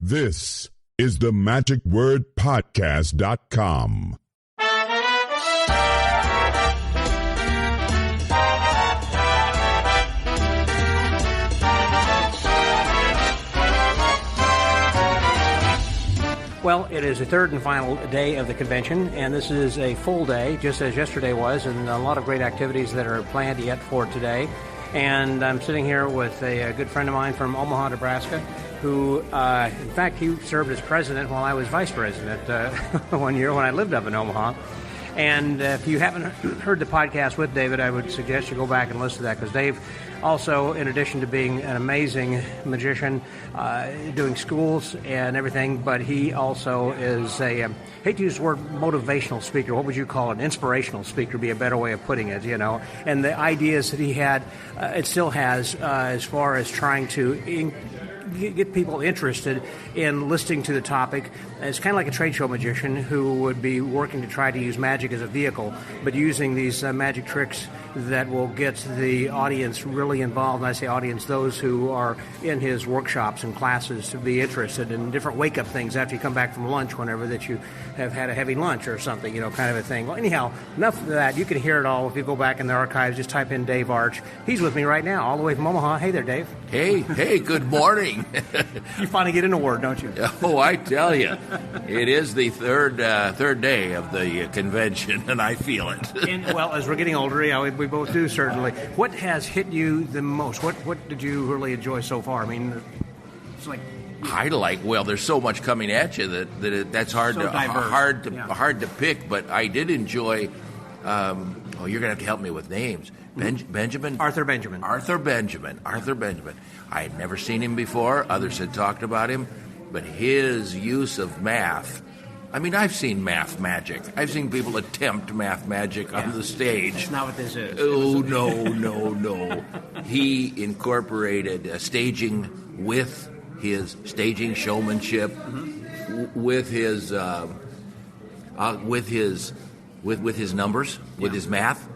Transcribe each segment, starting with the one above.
This is the magicwordpodcast.com. Well, it is the third and final day of the convention, and this is a full day, just as yesterday was, and a lot of great activities that are planned yet for today. And I'm sitting here with a good friend of mine from Omaha, Nebraska, who, in fact, he served as president while I was vice president one year when I lived up in Omaha. And if you haven't heard the podcast with David, I would suggest you go back and listen to that, because Dave also, in addition to being an amazing magician, doing schools and everything, but he also is I hate to use the word motivational speaker. What would you call it? An inspirational speaker would be a better way of putting it, you know. And the ideas that he had, it still has, as far as trying to get people interested in listening to the topic. It's kind of like a trade show magician who would be working to try to use magic as a vehicle, but using these magic tricks that will get the audience really involved. And I say audience, those who are in his workshops and classes, to be interested in different wake-up things after you come back from lunch, whenever that you have had a heavy lunch or something, you know, kind of a thing. Well, anyhow, enough of that. You can hear it all if you go back in the archives. Just type in Dave Arch. He's with me right now, all the way from Omaha. Hey there, Dave. Hey, good morning. You finally get in a word, don't you? Oh, I tell you, it is the third day of the convention, and I feel it. And, well, as we're getting older, yeah, we both do, certainly. What has hit you the most? What did you really enjoy so far? I mean, it's like... Well, there's so much coming at you that's hard so to pick, but I did enjoy... you're going to have to help me with names. Benjamin? Arthur Benjamin. Arthur Benjamin. I had never seen him before. Others had talked about him. But his use of math... I mean, I've seen math magic. I've seen people attempt math magic on the stage. That's not what this is. Oh, no. He incorporated staging with his staging showmanship, with his numbers, with his math.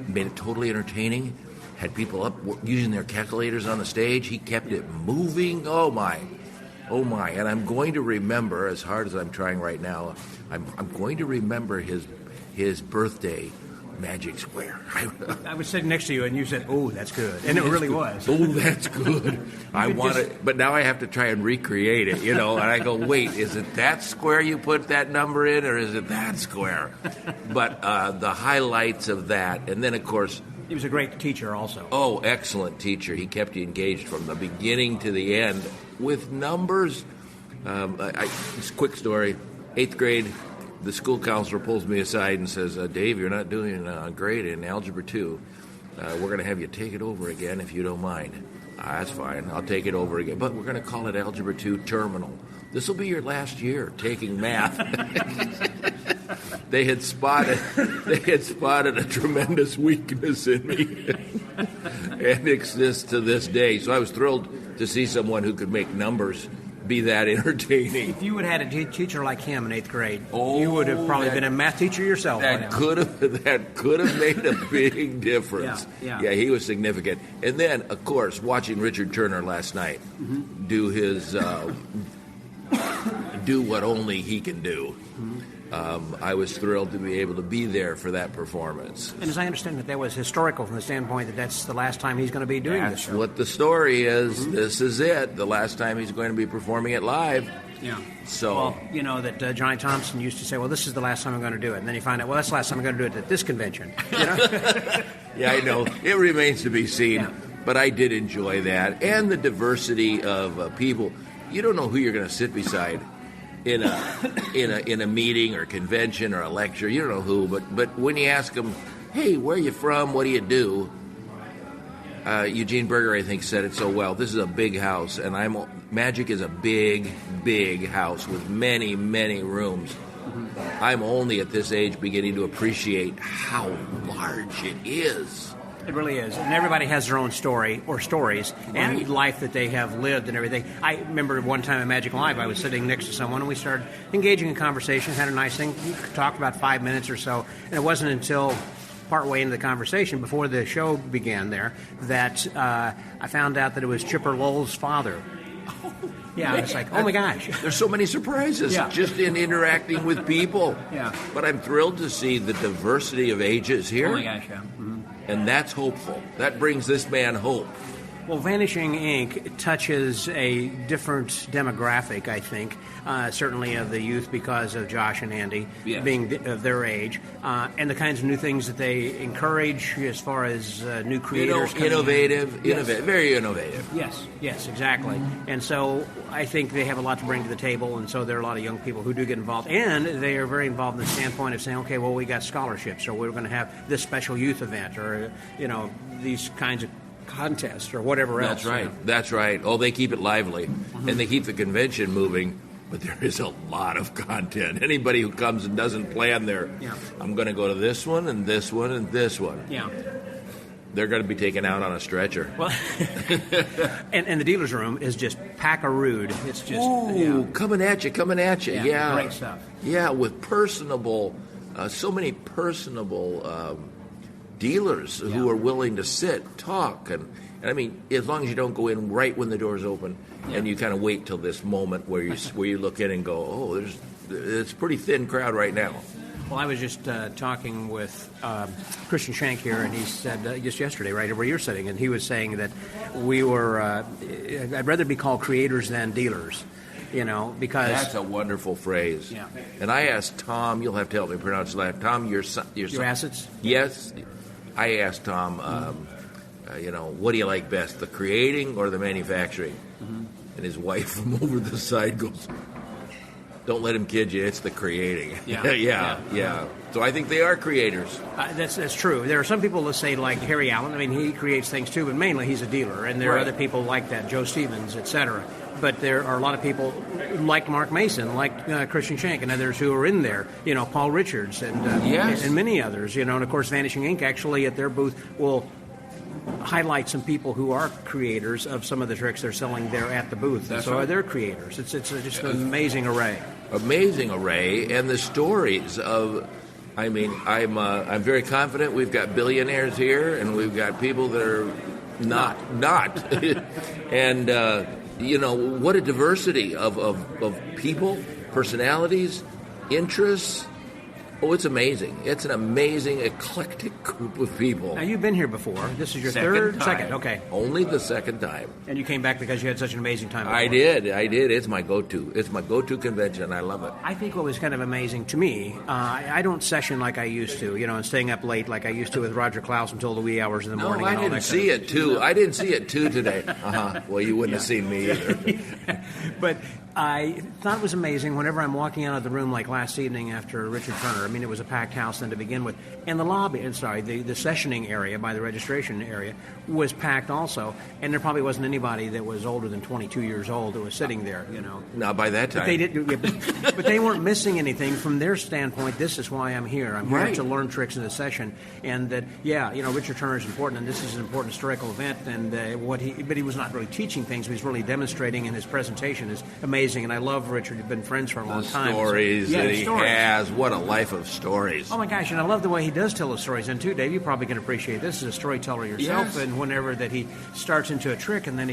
Made it totally entertaining. Had people up using their calculators on the stage. He kept it moving. Oh my. And I'm going to remember, as hard as I'm trying right now, I'm going to remember his birthday magic square. I was sitting next to you and you said, "Oh, that's good." And it really was. Oh, that's good. I want it, but now I have to try and recreate it, you know, and I go, "Wait, is it that square you put that number in, or is it that square?" But the highlights of that, and then, of course, he was a great teacher also. Oh, excellent teacher. He kept you engaged from the beginning to the end with numbers. This quick story. 8th grade, the school counselor pulls me aside and says, Dave, you're not doing great in Algebra 2. We're going to have you take it over again if you don't mind. That's fine. I'll take it over again. But we're going to call it Algebra 2 Terminal. This will be your last year taking math. They had spotted a tremendous weakness in me, and exists to this day. So I was thrilled to see someone who could make numbers be that entertaining. If you would have had a teacher like him in 8th grade, you would have probably been a math teacher yourself. That could have made a big difference. Yeah, he was significant. And then, of course, watching Richard Turner last night do his do what only he can do. I was thrilled to be able to be there for that performance. And as I understand it, that was historical from the standpoint that that's the last time he's going to be doing this show. That's what the story is. This is it. The last time he's going to be performing it live. Yeah. So, well, you know that Johnny Thompson used to say, well, this is the last time I'm going to do it. And then you find out, well, that's the last time I'm going to do it at this convention. You know? Yeah, I know. It remains to be seen. Yeah. But I did enjoy that. And the diversity of people. You don't know who you're going to sit beside in a meeting or convention or a lecture. You don't know who, but when you ask them, hey, where are you from? What do you do? Eugene Berger, I think, said it so well. This is a big house, and magic is a big, big house with many, many rooms. I'm only at this age beginning to appreciate how large it is. It really is. And everybody has their own story or stories and life that they have lived and everything. I remember one time at Magic Live, I was sitting next to someone and we started engaging in conversation, had a nice thing. We talked about 5 minutes or so, and it wasn't until partway into the conversation, before the show began there, that I found out that it was Chipper Lowell's father. Yeah, it's like, oh my gosh. There's so many surprises just in interacting with people. Yeah. But I'm thrilled to see the diversity of ages here. Oh my gosh, yeah. Mm-hmm. And that's hopeful. That brings this man hope. Well, Vanishing Ink touches a different demographic, I think, certainly of the youth because of Josh and Andy being of their age, and the kinds of new things that they encourage as far as new creators. Innovative, very innovative. Yes, exactly. And so I think they have a lot to bring to the table, and so there are a lot of young people who do get involved, and they are very involved in the standpoint of saying, okay, well, we got scholarships, or we're going to have this special youth event, or, these kinds of contests or whatever else. That's right. Oh, they keep it lively, and they keep the convention moving, but there is a lot of content. Anybody who comes and doesn't plan I'm going to go to this one and this one and this one. Yeah. They're going to be taken out on a stretcher. Well, and the dealer's room is just pack-a-rood. It's just coming at you. Yeah. Great stuff. Yeah, with personable, so many personable dealers who are willing to sit, talk, and I mean, as long as you don't go in right when the doors open, and you kind of wait till this moment where you look in and go, oh, it's a pretty thin crowd right now. Well, I was just talking with Christian Shank here, and he said just yesterday, right where you're sitting, and he was saying that we were, I'd rather be called creators than dealers. Because that's a wonderful phrase. Yeah. And I asked Tom, you'll have to help me pronounce that. Tom, your assets? Yes. I asked Tom, what do you like best, the creating or the manufacturing? Mm-hmm. And his wife from over the side goes, don't let him kid you, it's the creating. Yeah. So I think they are creators. That's true. There are some people that say, like Harry Allen, I mean, he creates things too, but mainly he's a dealer. And there are other people like that, Joe Stevens, et cetera. But there are a lot of people like Mark Mason, like Christian Shank, and others who are in there. Paul Richards and many others. And of course, Vanishing Ink actually at their booth will highlight some people who are creators of some of the tricks they're selling there at the booth. That's so right. They're creators. It's just an amazing array. Amazing array, and the stories of. I mean, I'm very confident we've got billionaires here, and we've got people that are not, and. What a diversity of people, personalities, interests. Oh, it's amazing. It's an amazing, eclectic group of people. Now, you've been here before. This is your second, okay. Only the second time. And you came back because you had such an amazing time before. I did. It's my go-to. It's my go-to convention. I love it. I think what was kind of amazing to me, I don't session like I used to, and staying up late like I used to with Roger Klaus until the wee hours in the morning. No, I didn't see it, too. I didn't see it, too, today. Well, you wouldn't have seen me either. But I thought it was amazing whenever I'm walking out of the room like last evening after Richard Turner. I mean, it was a packed house then to begin with. And the lobby, the sessioning area by the registration area was packed also. And there probably wasn't anybody that was older than 22 years old that was sitting there, Not by that time. But they didn't. But they weren't missing anything from their standpoint. This is why I'm here. I'm here to learn tricks in the session. And that, Richard Turner is important, and this is an important historical event. And but he was not really teaching things. He was really demonstrating, and his presentation is amazing. And I love Richard. We've been friends for a long time. Stories that he has. What a life of stories. Oh my gosh! And I love the way he does tell the stories. And too, Dave, you probably can appreciate this as a storyteller yourself. Yes. And whenever that he starts into a trick, and then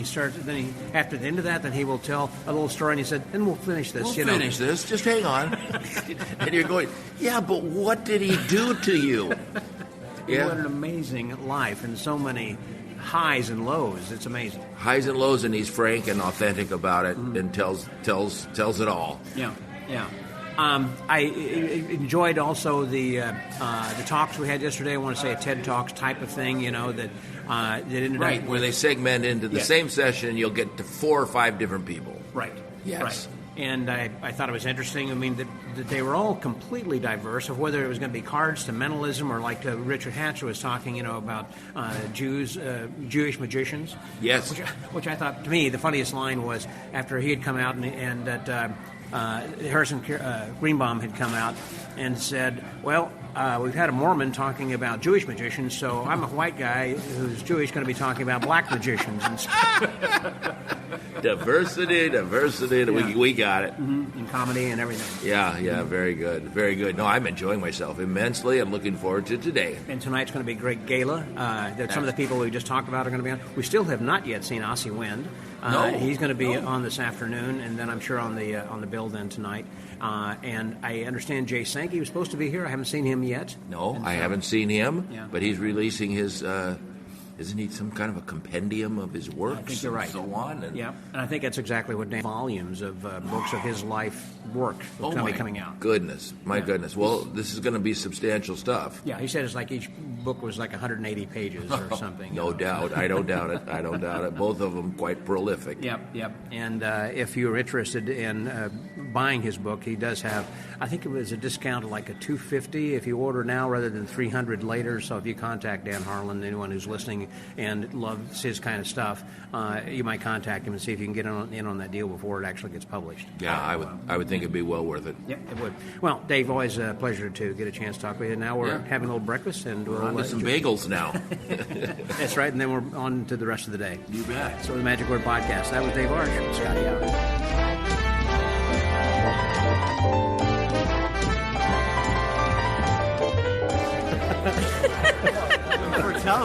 after the end of that, then he will tell a little story. And he said, "And we'll finish this. Finish this. Just hang on." And you're going, "Yeah, but what did he do to you?" Yeah. What an amazing life, and so many highs and lows. It's amazing. Highs and lows, and he's frank and authentic about it, and tells it all. Yeah. I enjoyed also the talks we had yesterday. I want to say a TED Talks type of thing, that ended up where they segment into the same session. You'll get to 4 or 5 different people. Right. Yes. Right. And I thought it was interesting. I mean, that they were all completely diverse, of whether it was going to be cards to mentalism or like Richard Hatcher was talking, about Jewish magicians. Yes. Which I thought, to me, the funniest line was after he had come out and that Harrison Greenbaum had come out and said, well, we've had a Mormon talking about Jewish magicians, so I'm a white guy who's Jewish going to be talking about black magicians. And Diversity. Yeah. We got it. In comedy and everything. Yeah, very good, very good. No, I'm enjoying myself immensely. I'm looking forward to today. And tonight's going to be a great gala. That some of the people we just talked about are going to be on. We still have not yet seen Ossie Wind. No. He's going to be on this afternoon, and then I'm sure on the bill then tonight. And I understand Jay Sankey was supposed to be here. I haven't seen him yet. No, I haven't seen him, Yeah. but he's releasing his. Isn't he some kind of a compendium of his works? I think you're right. And so on. And Yeah, and I think that's exactly what volumes of books of his life work will be coming out. Goodness, my goodness. Well, this is going to be substantial stuff. Yeah, he said it's like each book was like 180 pages or something. No doubt. I don't doubt it. I don't doubt it. Both of them quite prolific. Yep. And if you're interested in buying his book, he does have, I think it was a discount of like a $250 if you order now rather than $300 later. So if you contact Dan Harlan, anyone who's listening and loves his kind of stuff, you might contact him and see if you can get in on that deal before it actually gets published. Yeah, I would think it'd be well worth it. Yeah, it would. Well, Dave, always a pleasure to get a chance to talk with you. Now we're having a little breakfast, and we'll On to some bagels now. That's right, and then we're on to the rest of the day. You bet. So the Magic Word Podcast. That was Dave Arch. Scotty out.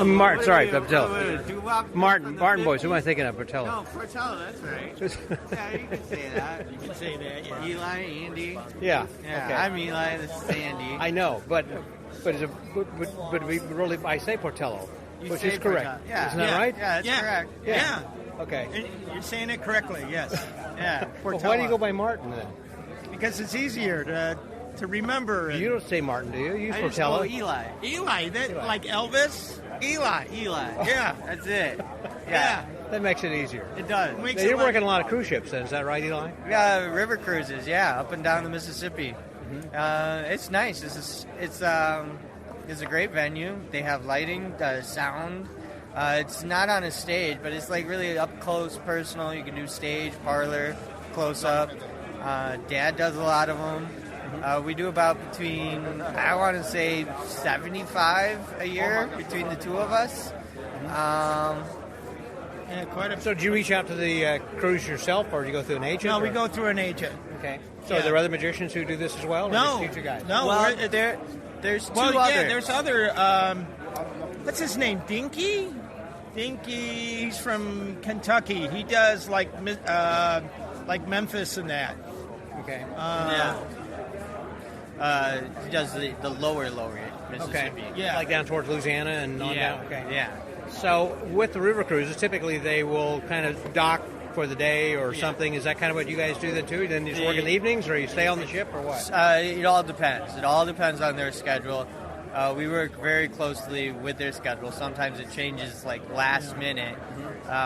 Martin, sorry, Portello. Martin boys, who am I thinking of? Portello. No, Portello, that's right. Yeah, you can say that. You can say that, yeah. Eli, Andy. Yeah. Yeah, Okay. I'm Eli, this is Andy. I know, but we really, I say Portello, You which say is correct. Portello. Yeah. Isn't that right? Yeah, that's correct. Yeah. Okay. You're saying it correctly, yes. Yeah. Well, why do you go by Martin then? Because it's easier to remember. You don't say Martin, do you? You use I just go Portello. Eli. Eli, like Elvis. Eli. Yeah, that's it. Yeah. That makes it easier. It does. Makes Now, it you're like- working a lot of cruise ships then, is that right, Eli? We got river cruises, yeah, up and down the Mississippi. It's nice. It's a great venue. They have lighting, sound. It's not on a stage, but it's like really up close, personal. You can do stage, parlor, close up. Dad does a lot of them. We do about between, I want to say, 75 a year between the two of us. Yeah, quite a. So, do you reach out to the cruise yourself, or do you go through an agent? No, we or- go through an agent. Okay. So, Yeah. are there other magicians who do this as well? Or No, just you two guys? no. Well, we're- there's two well, others. yeah, there's other. What's his name? Dinky. He's from Kentucky. He does like Memphis and that. Okay. He does the lower Mississippi. Yeah. Like down towards Louisiana and on Yeah. down. Okay. Yeah. So, with the river cruises, typically they will kind of dock for the day or something. Is that kind of what you guys do then too? Then you just work in the evenings, or you stay on the ship, or what? It all depends. It all depends on their schedule. We work very closely with their schedule. Sometimes it changes like last minute.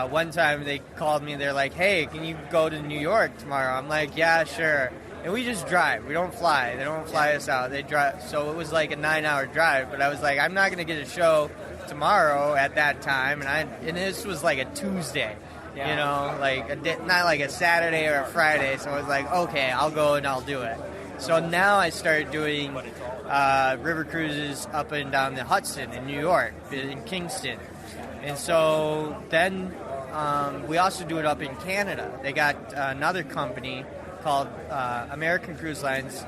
One time they called me. They're like, "Hey, can you go to New York tomorrow?" I'm like, "Yeah, sure." And we just drive. We don't fly. They don't fly us out. They drive. So it was like a 9-hour drive. But I was like, I'm not going to get a show tomorrow at that time. And this was like a Tuesday. Yeah. You know, like not like a Saturday or a Friday. So I was like, okay, I'll go and I'll do it. So now I started doing river cruises up and down the Hudson in New York, in Kingston. And so then we also do it up in Canada. They got another company called American Cruise Lines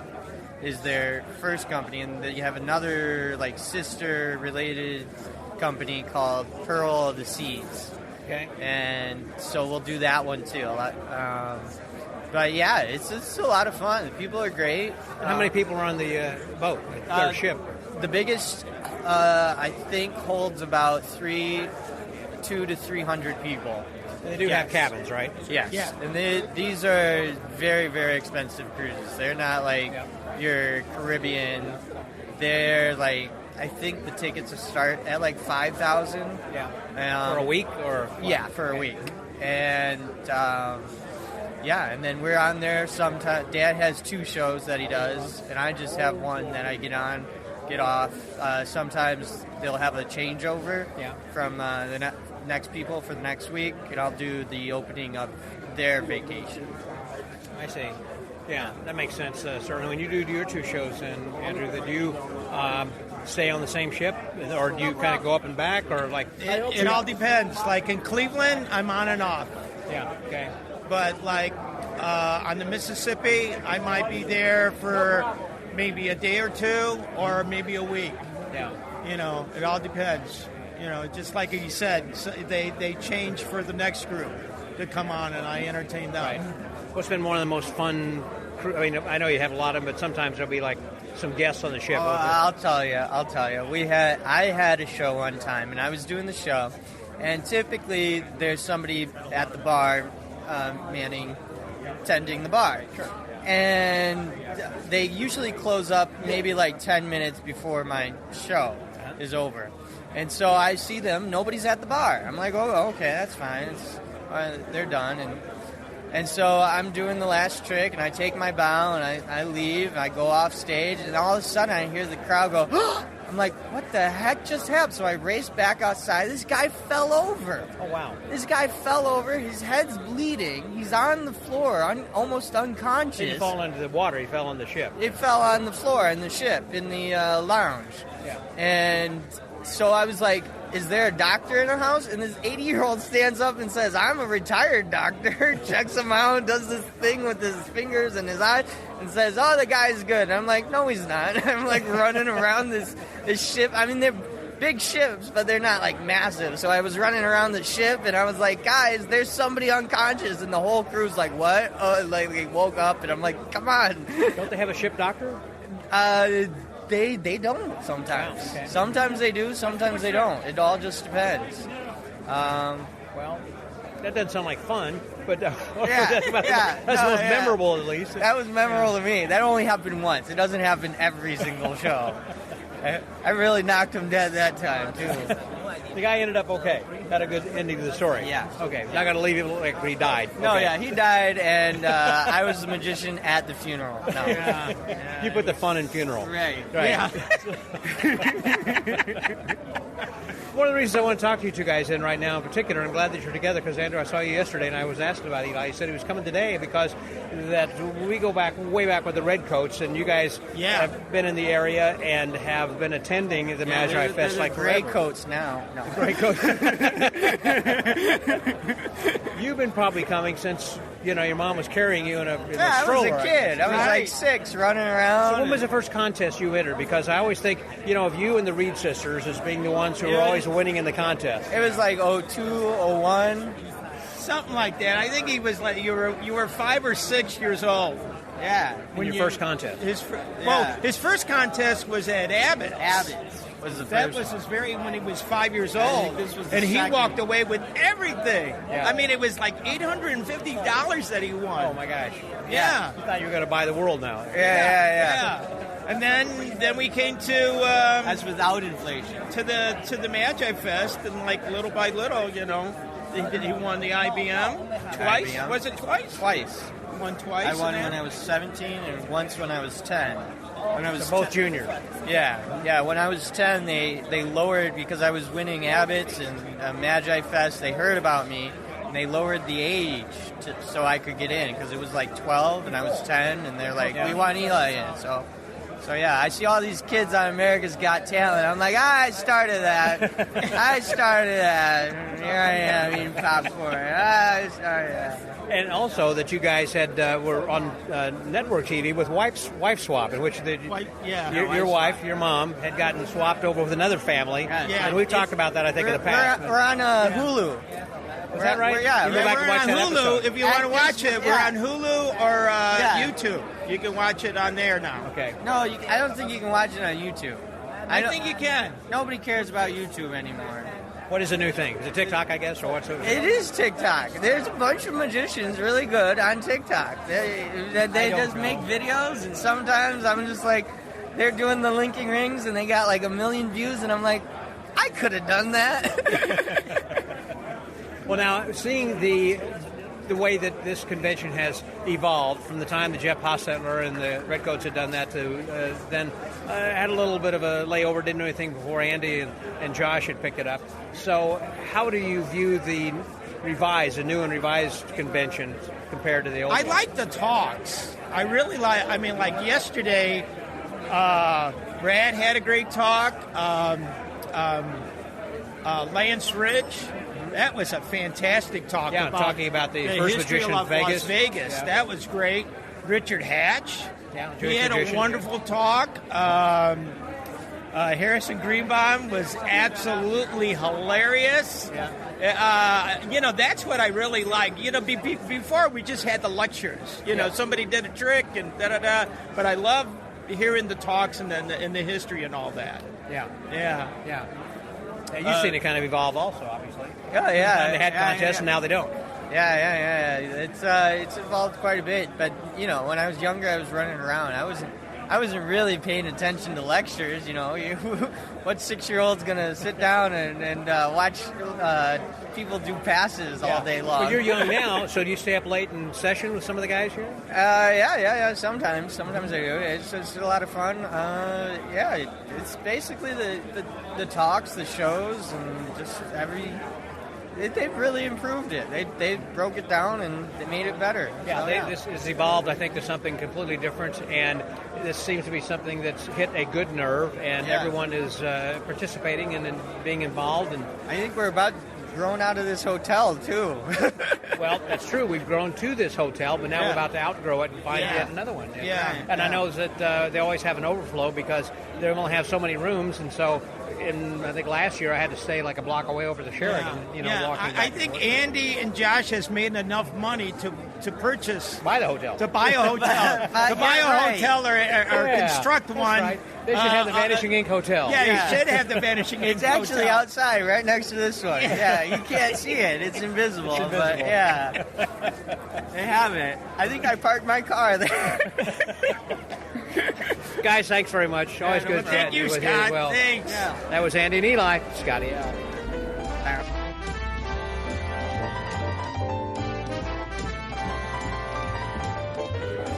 is their first company. And then you have another like sister related company called Pearl of the Seas. Okay. And so we'll do that one too. But yeah, it's a lot of fun. The people are great. How many people are on the boat, their ship? The biggest, I think, holds about 200 to 300 people. They do have cabins, right? Yes. Yeah. And these are very, very expensive cruises. They're not like your Caribbean. They're like, I think the tickets start at like $5,000. Yeah. For a week, or what? Yeah, for a week. And and then we're on there sometimes. Dad has 2 shows that he does, and I just have one that I get on, get off. Sometimes they'll have a changeover from the next people for the next week, and I'll do the opening of their vacation. I see. Yeah, that makes sense. Certainly, when you do your 2 shows, and Andrew, do you stay on the same ship, or do you kind of go up and back, or like? It all depends. Like in Cleveland, I'm on and off. Yeah. Okay. but like on the Mississippi, I might be there for maybe a day or two, or maybe a week. Yeah. You know, it all depends. You know, just like you said, so they change for the next group to come on, and I entertain them. Right. What's been one of the most fun? I mean, I know you have a lot of them, but sometimes there'll be like some guests on the ship. Oh, I'll tell you. I had a show one time, and I was doing the show, and typically there's somebody at the bar tending the bar. Sure. And they usually close up maybe like 10 minutes before my show is over. And so I see them, nobody's at the bar. I'm like, oh, okay, that's fine. They're done. And so I'm doing the last trick, and I take my bow, and I leave, and I go off stage, and all of a sudden I hear the crowd go, oh! I'm like, what the heck just happened? So I race back outside. This guy fell over. Oh, wow. This guy fell over. His head's bleeding. He's on the floor, almost unconscious. He didn't fall into the water. He fell on the ship. It fell on the floor in the ship, in the lounge. Yeah. And so I was like, is there a doctor in the house? And this 80-year-old stands up and says, I'm a retired doctor, checks him out, does this thing with his fingers and his eyes, and says, oh, the guy's good. And I'm like, no, he's not. I'm like running around this ship. I mean, they're big ships, but they're not like massive. So I was running around the ship, and I was like, guys, there's somebody unconscious. And the whole crew's like, what? Oh, like they woke up, and I'm like, come on. Don't they have a ship doctor? They don't sometimes. Wow, okay. Sometimes they do, sometimes they don't. It all just depends. Well, that doesn't sound like fun, but Yeah, that's the most memorable, at least. That was memorable to me. That only happened once. It doesn't happen every single show. I really knocked him dead that time, too. The guy ended up okay. Had a good ending to the story. Yeah. Okay. Not going to leave him like he died. No, Okay. yeah, he died, and I was the magician at the funeral. No. Yeah. You put the fun in funeral. Right. Yeah. One of the reasons I want to talk to you two guys in right now in particular, I'm glad that you're together because, Andrew, I saw you yesterday and I was asked about Eli. He said he was coming today because that we go back way back with the Redcoats, and you guys have been in the area and have been attending the Magifest like gray forever. coats now. No. Gray coats. You've been probably coming since, your mom was carrying you in a stroller. I was a kid. I was like 6 running around. So when was the first contest you entered? Because I always think, of you and the Reed sisters as being the ones who are always winning in the contest. It was like 02, 01. Something like that. I think he was like you were 5 or 6 years old. Yeah. When your first contest? His first contest was at Abbott's. Abbott's was the first. That was when he was 5 years old, and he walked away with everything. Yeah. I mean, it was like $850 that he won. Oh my gosh! Yeah. I thought you were going to buy the world now. Yeah. And then we came to That's without inflation. to the Magifest, and like little by little, he won the IBM twice. IBM. Was it twice? Twice. He won twice. I won in when that? I was 17 and once when I was 10. When I was So both 10 juniors. Yeah. When I was 10, they lowered, because I was winning Abbott's and Magifest. They heard about me, and they lowered the age so I could get in, because it was like 12 and I was 10, and they're like, we want Eli in. So yeah, I see all these kids on America's Got Talent. I'm like, I started that. And here I am eating popcorn. I started that. And also that you guys were on network TV with Wife Swap, in which your wife, your mom, had gotten swapped over with another family. Yeah. And we've talked about that, I think, in the past. We're on Hulu. Is that right? We're You go back and watch on that Hulu. episode. If you want to watch it, we're on Hulu or YouTube. You can watch it on there now. Okay. No, I don't think you can watch it on YouTube. I think you can. Nobody cares about YouTube anymore. What is the new thing? Is it TikTok, I guess, or what's it? It is TikTok. There's a bunch of magicians really good on TikTok. They just make videos, and sometimes I'm just like, they're doing the linking rings, and they got like 1 million views, and I'm like, I could have done that. Well, now, seeing the way that this convention has evolved from the time that Jeff Hostetler and the Redcoats had done that to then had a little bit of a layover, didn't do anything before Andy and Josh had picked it up. So how do you view the new and revised convention compared to the old I one? like the talks. I really like, like yesterday, Brad had a great talk. Lance Rich That was a fantastic talk. Yeah, about talking about the first history magician of in Vegas. Las Vegas. Yeah. That was great. Richard Hatch. Yeah, He had magician. a wonderful talk. Harrison Greenbaum was absolutely hilarious. Yeah. That's what I really like. Before we just had the lectures. Somebody did a trick and da-da-da. But I love hearing the talks and the history and all that. Yeah. Yeah. You've seen it kind of evolve also, obviously. Oh, yeah. And they had contests, and now they don't. Yeah. It's evolved quite a bit. But when I was younger, I was running around. I wasn't really paying attention to lectures. What 6-year-old's gonna sit down and watch people do passes all day long? Well, you're young now, so do you stay up late in session with some of the guys here? Yeah. Sometimes I do. It's just a lot of fun. It's basically the talks, the shows, and just they've really improved it. They broke it down and they made it better. This has evolved, I think, to something completely different, and this seems to be something that's hit a good nerve, and everyone is participating and being involved. And I think we're about grown out of this hotel, too. Well, that's true. We've grown to this hotel, but now we're about to outgrow it and find yet another one. And I know that they always have an overflow because they only have so many rooms, and so I think last year I had to stay like a block away over the Sheraton. Walking back I and think forth. Andy and Josh has made enough money to Buy the hotel. to buy a hotel, hotel or construct one. Right. They should have the Vanishing Ink Hotel. Yeah, you should have the Vanishing Ink It's actually hotel. outside, right next to this one. Yeah, you can't see it. It's invisible. But yeah, they have it. I think I parked my car there. Guys, thanks very much. Always good Thank chatting you, with Scott. you as well. Thanks. That was Andy and Eli. Scotty out.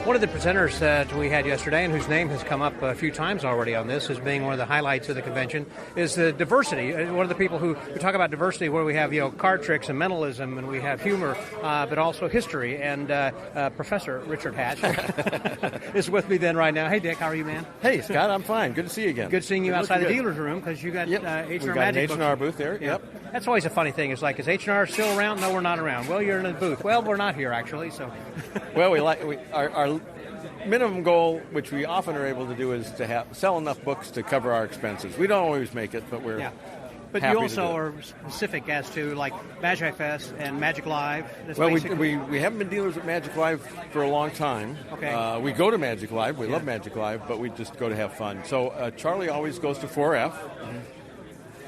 One of the presenters that we had yesterday, and whose name has come up a few times already on this as being one of the highlights of the convention, is the diversity. One of the people who talk about diversity, where we have card tricks and mentalism, and we have humor, but also history. And Professor Richard Hatch is with me then right now. Hey, Dick, how are you, man? Hey, Scott, I'm fine. Good to see you again. Good seeing you outside the good. dealer's room because you got Yep. H&R We've got Magic an books. H&R booth there. Yeah. Yep. That's always a funny thing. It's like, is H&R still around? No, we're not around. Well, you're in the booth. Well, we're not here, actually. So, Well, our minimum goal, which we often are able to do, is to sell enough books to cover our expenses. We don't always make it, but we're But happy you to do also it. are specific as to like Magifest and Magic Live. That's Well, basically- we haven't been dealers at Magic Live for a long time. Okay. We go to Magic Live. We love Magic Live, but we just go to have fun. So Charlie always goes to 4F.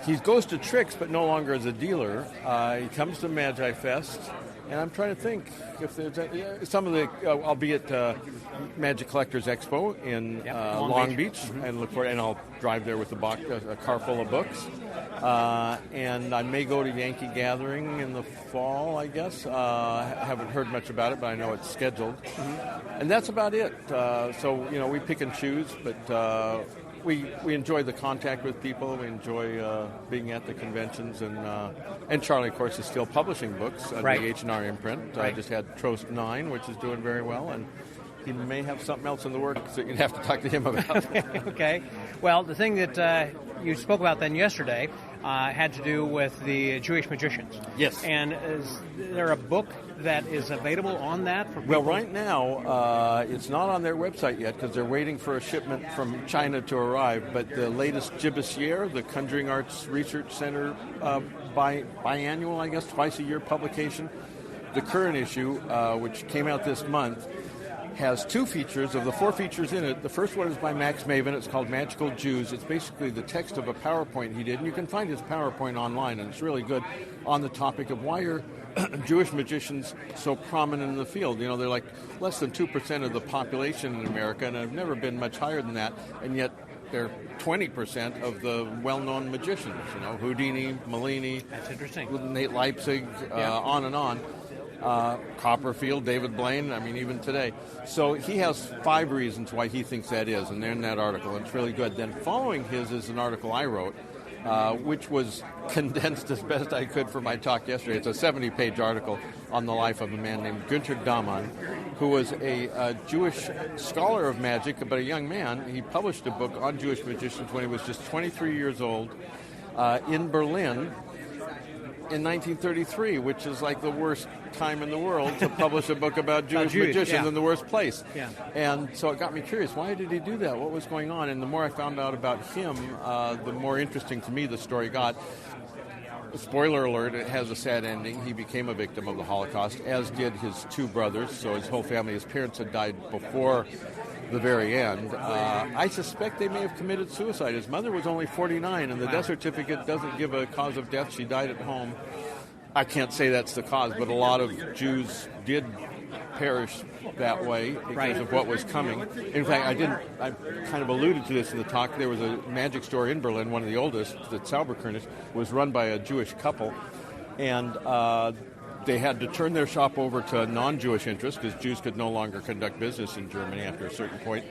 He goes to Tricks, but no longer as a dealer. He comes to Magifest, and I'm trying to think if there's some of the. I'll be at Magic Collectors Expo in Long Beach, and look for it. And I'll drive there with a car full of books. And I may go to Yankee Gathering in the fall, I guess. I haven't heard much about it, but I know it's scheduled. And that's about it. So we pick and choose, but. We enjoy the contact with people. We enjoy being at the conventions, and Charlie, of course, is still publishing books under the H&R imprint. I just had Trost 9, which is doing very well, and he may have something else in the works that you'd have to talk to him about. Okay. Well, the thing that you spoke about then yesterday had to do with the Jewish magicians. Yes. And is there a book that is available on that for people? Well, right now, it's not on their website yet because they're waiting for a shipment from China to arrive. But the latest Jibissier, the Conjuring Arts Research Center biannual, I guess, twice-a-year publication, the current issue, which came out this month, has 2 features. Of the 4 features in it, the first one is by Max Maven. It's called Magical Jews. It's basically the text of a PowerPoint he did, and you can find his PowerPoint online, and it's really good on the topic of why are Jewish magicians so prominent in the field. They're like less than 2% of the population in America, and have never been much higher than that, and yet they're 20% of the well-known magicians. Houdini, Malini. That's interesting. Nate Leipzig, on and on. Copperfield, David Blaine, even today. So he has 5 reasons why he thinks that is, and they're in that article, and it's really good. Then following his is an article I wrote, which was condensed as best I could for my talk yesterday. It's a 70-page article on the life of a man named Günter Daman, who was a Jewish scholar of magic, but a young man. He published a book on Jewish magicians when he was just 23 years old in Berlin. in 1933, which is like the worst time in the world to publish a book about Jewish magicians, in the worst place. Yeah. And so it got me curious, why did he do that? What was going on? And the more I found out about him, the more interesting to me the story got. Spoiler alert, it has a sad ending. He became a victim of the Holocaust, as did his two brothers. So his whole family, his parents had died before the very end. I suspect they may have committed suicide. His mother was only 49, and the death certificate doesn't give a cause of death. She died at home. I can't say that's the cause, but a lot of Jews did perish that way because of what was coming. In fact, I kind of alluded to this in the talk. There was a magic store in Berlin, one of the oldest, the Zauberkönig, was run by a Jewish couple, and they had to turn their shop over to non-Jewish interests because Jews could no longer conduct business in Germany after a certain point.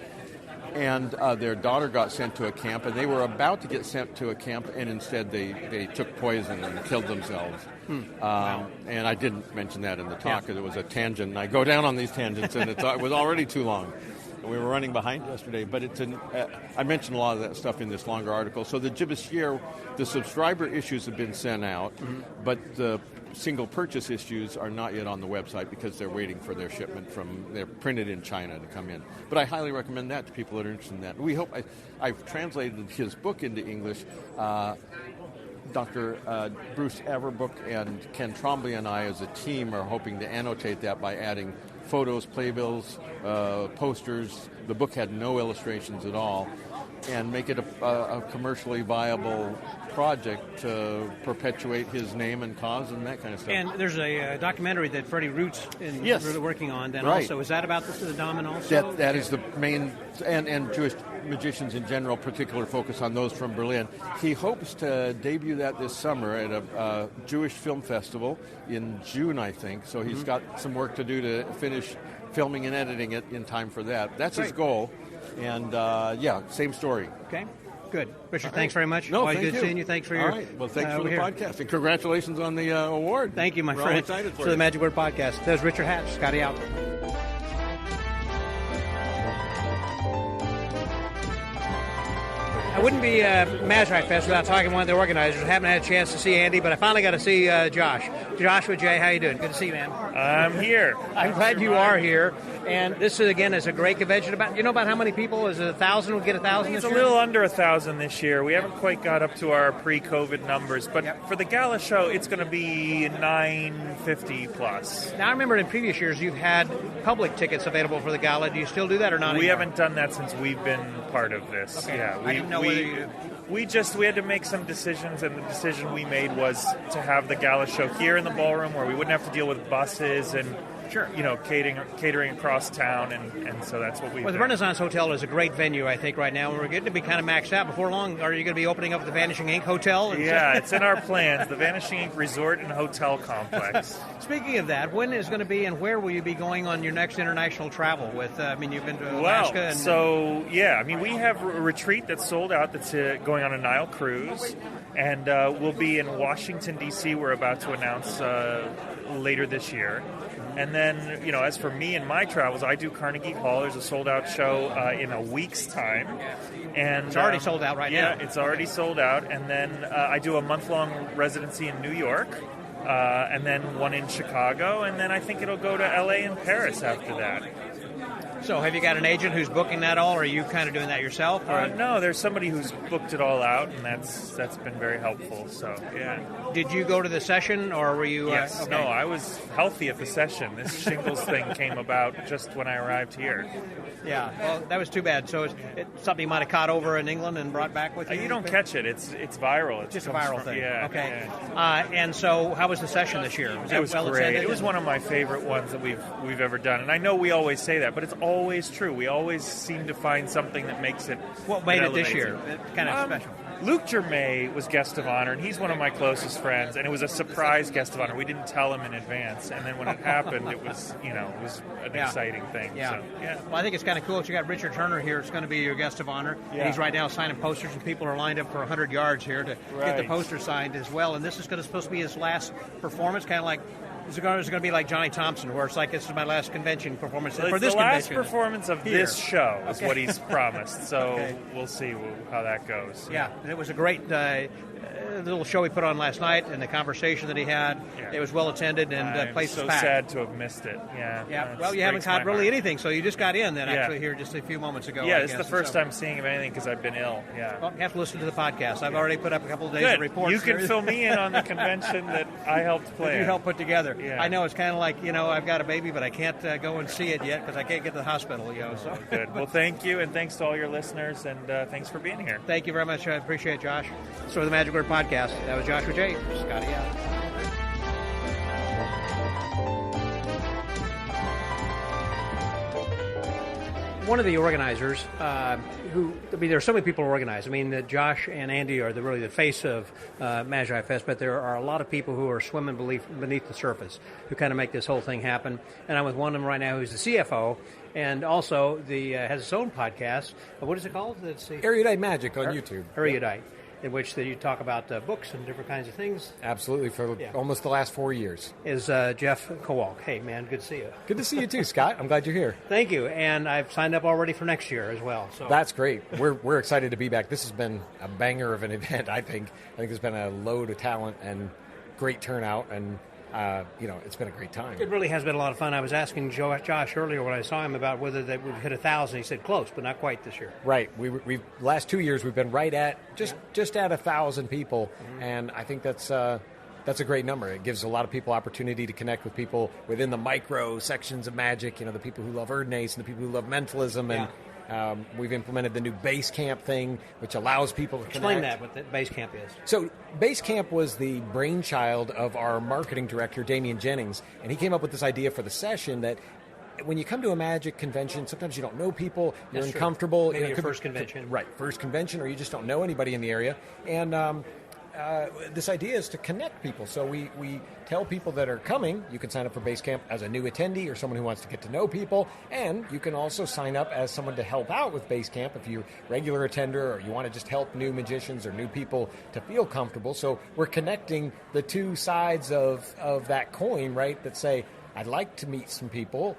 And their daughter got sent to a camp, and they were about to get sent to a camp, and instead they took poison and killed themselves. And I didn't mention that in the talk because it was a tangent, and I go down on these tangents, and it was already too long. We were running behind yesterday, but I mentioned a lot of that stuff in this longer article. So the Jibish, the subscriber issues have been sent out, but the single purchase issues are not yet on the website because they're waiting for their shipment they're printed in China to come in. But I highly recommend that to people that are interested in that. We hope, I've translated his book into English. Dr. Bruce Averbrook and Ken Trombley and I as a team are hoping to annotate that by adding photos, playbills, posters. The book had no illustrations at all, and make it a commercially viable project to perpetuate his name and cause and that kind of stuff. And there's a documentary that Freddie Roots is really working on then also. Is that about the Damen also? That is the main, and Jewish magicians in general, particular focus on those from Berlin. He hopes to debut that this summer at a Jewish film festival in June, I think. So he's got some work to do to finish filming and editing it in time for that. That's his goal. And same story. Okay. Good. Richard, thanks very much. No, Always thank good you. seeing you. Thanks for your... All right. Well, thanks for the podcast. And congratulations on the award. Thank you, my We're friend. all excited for the Magic Word Podcast. There's Richard Hatch, Scotty out. I wouldn't be Magifest without talking to one of the organizers. I haven't had a chance to see Andy, but I finally got to see Josh. Joshua J., how you doing? Good to see you, man. I'm here. I'm glad you are here. And this is, again, is a great convention. About how many people? Is it 1,000? We'll get 1,000 this year? It's a little under 1,000 this year. We haven't quite got up to our pre-COVID numbers, but for the gala show, it's going to be 950 plus. Now, I remember in previous years you've had public tickets available for the gala. Do you still do that or not? We haven't done that since we've been part of this. Okay. Yeah, I didn't know whether you... We had to make some decisions, and the decision we made was to have the gala show here in the ballroom where we wouldn't have to deal with buses and catering across town, and so that's what we. Well, the Renaissance Hotel is a great venue, I think, right now, and we're getting to be kind of maxed out. Before long, are you going to be opening up the Vanishing Ink Hotel? Yeah, it's in our plans, the Vanishing Ink Resort and Hotel Complex. Speaking of that, when is going to be, and where will you be going on your next international travel with? You've been to Alaska. We have a retreat that's sold out that's going on a Nile cruise, and we'll be in Washington, D.C. We're about to announce later this year. And then, as for me and my travels, I do Carnegie Hall. There's a sold-out show in a week's time. And it's already sold out now. Yeah, it's already sold out. And then I do a month-long residency in New York, and then one in Chicago. And then I think it'll go to L.A. and Paris after that. So have you got an agent who's booking that all, or are you kind of doing that yourself? No, there's somebody who's booked it all out, and that's been very helpful. So, yeah. Did you go to the session, or were you... Yes. Okay. No, I was healthy at the session. This shingles thing came about just when I arrived here. Yeah, well, that was too bad. So it's something you might have caught over in England and brought back with you? You don't catch it. It's viral. It's just a viral thing. Yeah. Okay. Yeah. And so how was the session this year? It was great. It was one of my favorite ones that we've ever done. And I know we always say that, but it's always true. We always seem to find something that makes it... What made it this year? Kind of special. Luke Germain was guest of honor, and he's one of my closest friends, and it was a surprise guest of honor. We didn't tell him in advance, and then when it happened, it was an exciting thing. Yeah. So, yeah. Well, I think it's kind of cool that you got Richard Turner here. It's going to be your guest of honor. Yeah. And he's right now signing posters, and people are lined up for 100 yards here to get the poster signed as well. And this is supposed to be his last performance, kind of like Is it going to be like Johnny Thompson, where it's like, this is my last convention performance Well, for it's this the last convention? performance of Here. this show is Okay. what he's promised. So Okay. we'll see how that goes. Yeah, it was a great little show he put on last night, and the conversation that he had. Yeah. It was well attended, and the I'm place so was packed. sad to have missed it. Yeah. Yeah, It well, you haven't breaks caught my really heart. anything, so you just got in then Yeah. actually here just a few moments ago. Yeah, I this is guess, the first and so- time seeing of anything because I've been ill. Yeah. Well, you have to listen to the podcast. I've already put up a couple of days Good. of reports. You can fill me in on the convention that I helped that plan. you helped put together. Yeah. I know it's kind of like, I've got a baby, but I can't go and see it yet because I can't get to the hospital. So Good. Well, thank you, and thanks to all your listeners, and thanks for being here. thank you very much. I appreciate it, Josh. So the Magic Word Podcast. That was Joshua J. Scotty out. One of the organizers, there are so many people who organize. I mean, Josh and Andy are really the face of Magifest, but there are a lot of people who are swimming beneath the surface who kind of make this whole thing happen. And I'm with one of them right now who's the CFO, and also has his own podcast. What is it called? Erudite Magic on YouTube. Erudite, in which you talk about books and different kinds of things. Absolutely, for almost the last 4 years. Is Jeff Kowalk. Hey, man, good to see you. Good to see you too, Scott. I'm glad you're here. Thank you, and I've signed up already for next year as well. So That's great. We're excited to be back. This has been a banger of an event, I think. I think there's been a load of talent and great turnout, and it's been a great time. It really has been a lot of fun. I was asking Josh earlier when I saw him about whether they would hit 1,000. He said close, but not quite this year. Right. We've last 2 years we've been right at just at 1,000 people, and I think that's a great number. It gives a lot of people opportunity to connect with people within the micro sections of Magic. The people who love Erdnase and the people who love mentalism, and we've implemented the new base camp thing, which allows people to Explain connect. that, what the base camp is. So base camp was the brainchild of our marketing director, Damian Jennings, and he came up with this idea for the session that when you come to a Magic convention, sometimes you don't know people, you're That's true. uncomfortable. Maybe it your could be- first convention. Right, first convention, or you just don't know anybody in the area. And this idea is to connect people. So we tell people that are coming, you can sign up for base camp as a new attendee or someone who wants to get to know people, and you can also sign up as someone to help out with base camp if you're a regular attender or you want to just help new magicians or new people to feel comfortable. So we're connecting the two sides of that coin, right, that say, I'd like to meet some people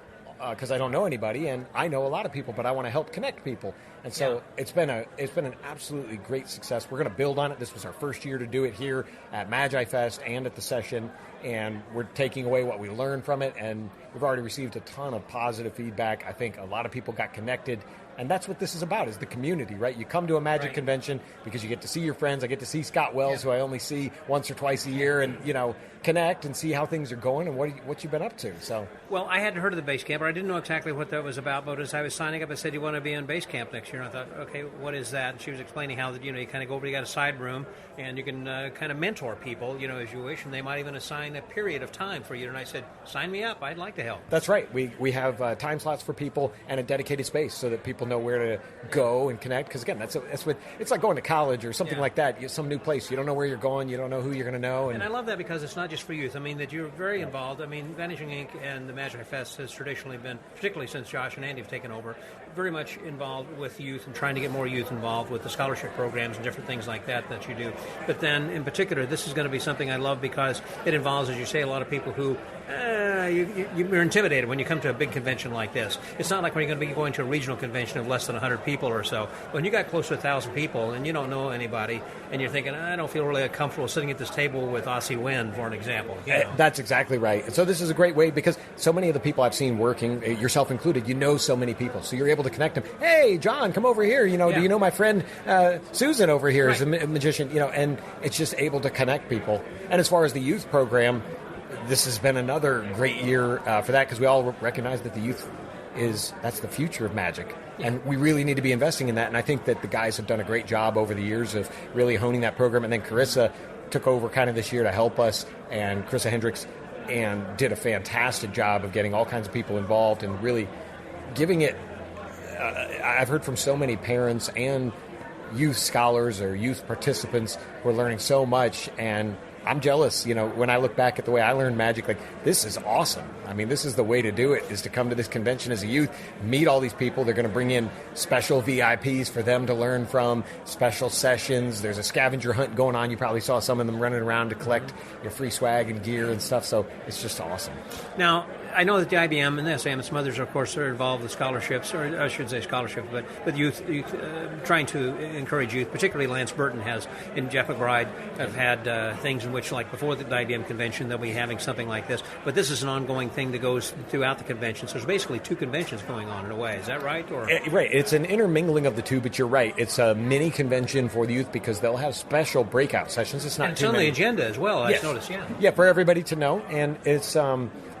because I don't know anybody, and I know a lot of people, but I want to help connect people. And so it's been an absolutely great success. We're going to build on it. This was our first year to do it here at Magifest and at the session, and we're taking away what we learned from it, and we've already received a ton of positive feedback. I think a lot of people got connected, and that's what this is about, is the community, right? You come to a Magic convention because you get to see your friends. I get to see Scott Wells, who I only see once or twice a year, and, connect and see how things are going and what you've been up to. So, Well, I hadn't heard of the base camp, or I didn't know exactly what that was about, but as I was signing up, I said, you want to be in base camp next year? And I thought, okay, what is that? And she was explaining how, you kind of go over, you got a side room, and you can kind of mentor people, as you wish, and they might even assign a period of time for you. And I said, sign me up. I'd like to help. that's right. We have time slots for people and a dedicated space so that people know where to go and connect. Because again, that's what it's like going to college or something like that. Some new place. You don't know where you're going. You don't know who you're going to know. And I love that because it's not just for youth. I mean, that you're very involved. I mean, Vanishing Inc. and the Magifest has traditionally been, particularly since Josh and Andy have taken over, very much involved with youth and trying to get more youth involved with the scholarship programs and different things like that you do. But then, in particular, this is going to be something I love because it involves, as you say, a lot of people who you're intimidated when you come to a big convention like this. It's not like when you're going to be going to a regional convention of less than 100 people or so. When you got close to 1,000 people and you don't know anybody and you're thinking, I don't feel really comfortable sitting at this table with Aussie Wynn, for an example. That's exactly right. So this is a great way because so many of the people I've seen working, yourself included, so many people. So you're able to connect them. Hey, John, come over here. Do you know my friend Susan over here is a magician? And it's just able to connect people. And as far as the youth program, this has been another great year for that because we all recognize that the youth that's the future of Magic. And we really need to be investing in that. And I think that the guys have done a great job over the years of really honing that program. And then Carissa took over kind of this year to help us, and Carissa Hendricks, and did a fantastic job of getting all kinds of people involved and really giving it. I've heard from so many parents and youth scholars or youth participants who are learning so much, and I'm jealous. When I look back at the way I learned magic, like, this is awesome. I mean, this is the way to do it, is to come to this convention as a youth, meet all these people. They're going to bring in special VIPs for them to learn from, special sessions. There's a scavenger hunt going on. You probably saw some of them running around to collect your free swag and gear and stuff. So it's just awesome. Now, I know that the IBM and the SAM and some others, of course, are involved with scholarships, or I should say scholarships, but with youth trying to encourage youth, particularly Lance Burton has, and Jeff McBride have had things in which, like before the IBM convention, they'll be having something like this. But this is an ongoing thing that goes throughout the convention. So there's basically 2 conventions going on in a way. Is that right? Or Right. It's an intermingling of the 2, but you're right. It's a mini convention for the youth because they'll have special breakout sessions. It's not and too it's on many. the agenda as well, Yes. I've noticed, yeah. Yeah, for everybody to know. And it's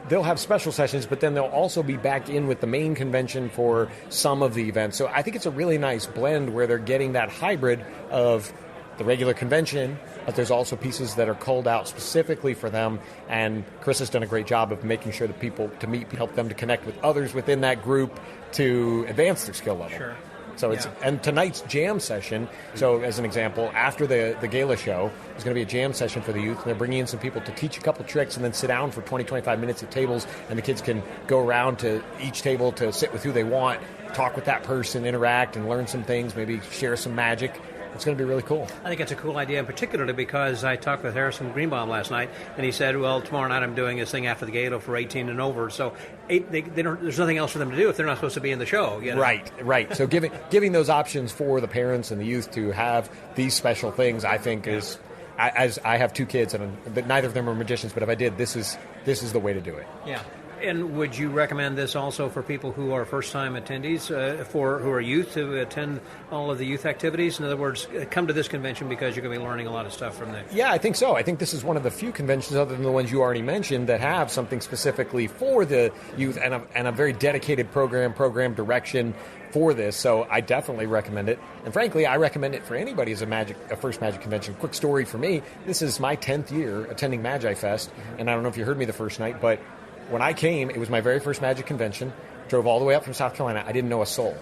they'll have special sessions, but then they'll also be back in with the main convention for some of the events. So I think it's a really nice blend where they're getting that hybrid of the regular convention, but there's also pieces that are culled out specifically for them. And Chris has done a great job of making sure that people to meet, help them to connect with others within that group to advance their skill level. Sure. So it's and tonight's jam session. So as an example, after the gala show, there's going to be a jam session for the youth, and they're bringing in some people to teach a couple tricks and then sit down for 20, 25 minutes at tables, and the kids can go around to each table to sit with who they want, talk with that person, interact, and learn some things, maybe share some magic. It's going to be really cool. I think it's a cool idea, particularly because I talked with Harrison Greenbaum last night, and he said, well, tomorrow night I'm doing this thing after the gala for 18 and over, so there's nothing else for them to do if they're not supposed to be in the show. Right. So giving those options for the parents and the youth to have these special things, I think is, as I have 2 kids, but neither of them are magicians, but if I did, this is the way to do it. Yeah. And would you recommend this also for people who are first-time attendees, who are youth, to attend all of the youth activities? In other words, come to this convention because you're going to be learning a lot of stuff from there. Yeah, I think so. I think this is one of the few conventions, other than the ones you already mentioned, that have something specifically for the youth and a very dedicated program direction for this. So I definitely recommend it. And frankly, I recommend it for anybody as a first Magic convention. Quick story for me, this is my 10th year attending Magifest, and I don't know if you heard me the first night, but when I came, it was my very first Magic convention. Drove all the way up from South Carolina. I didn't know a soul.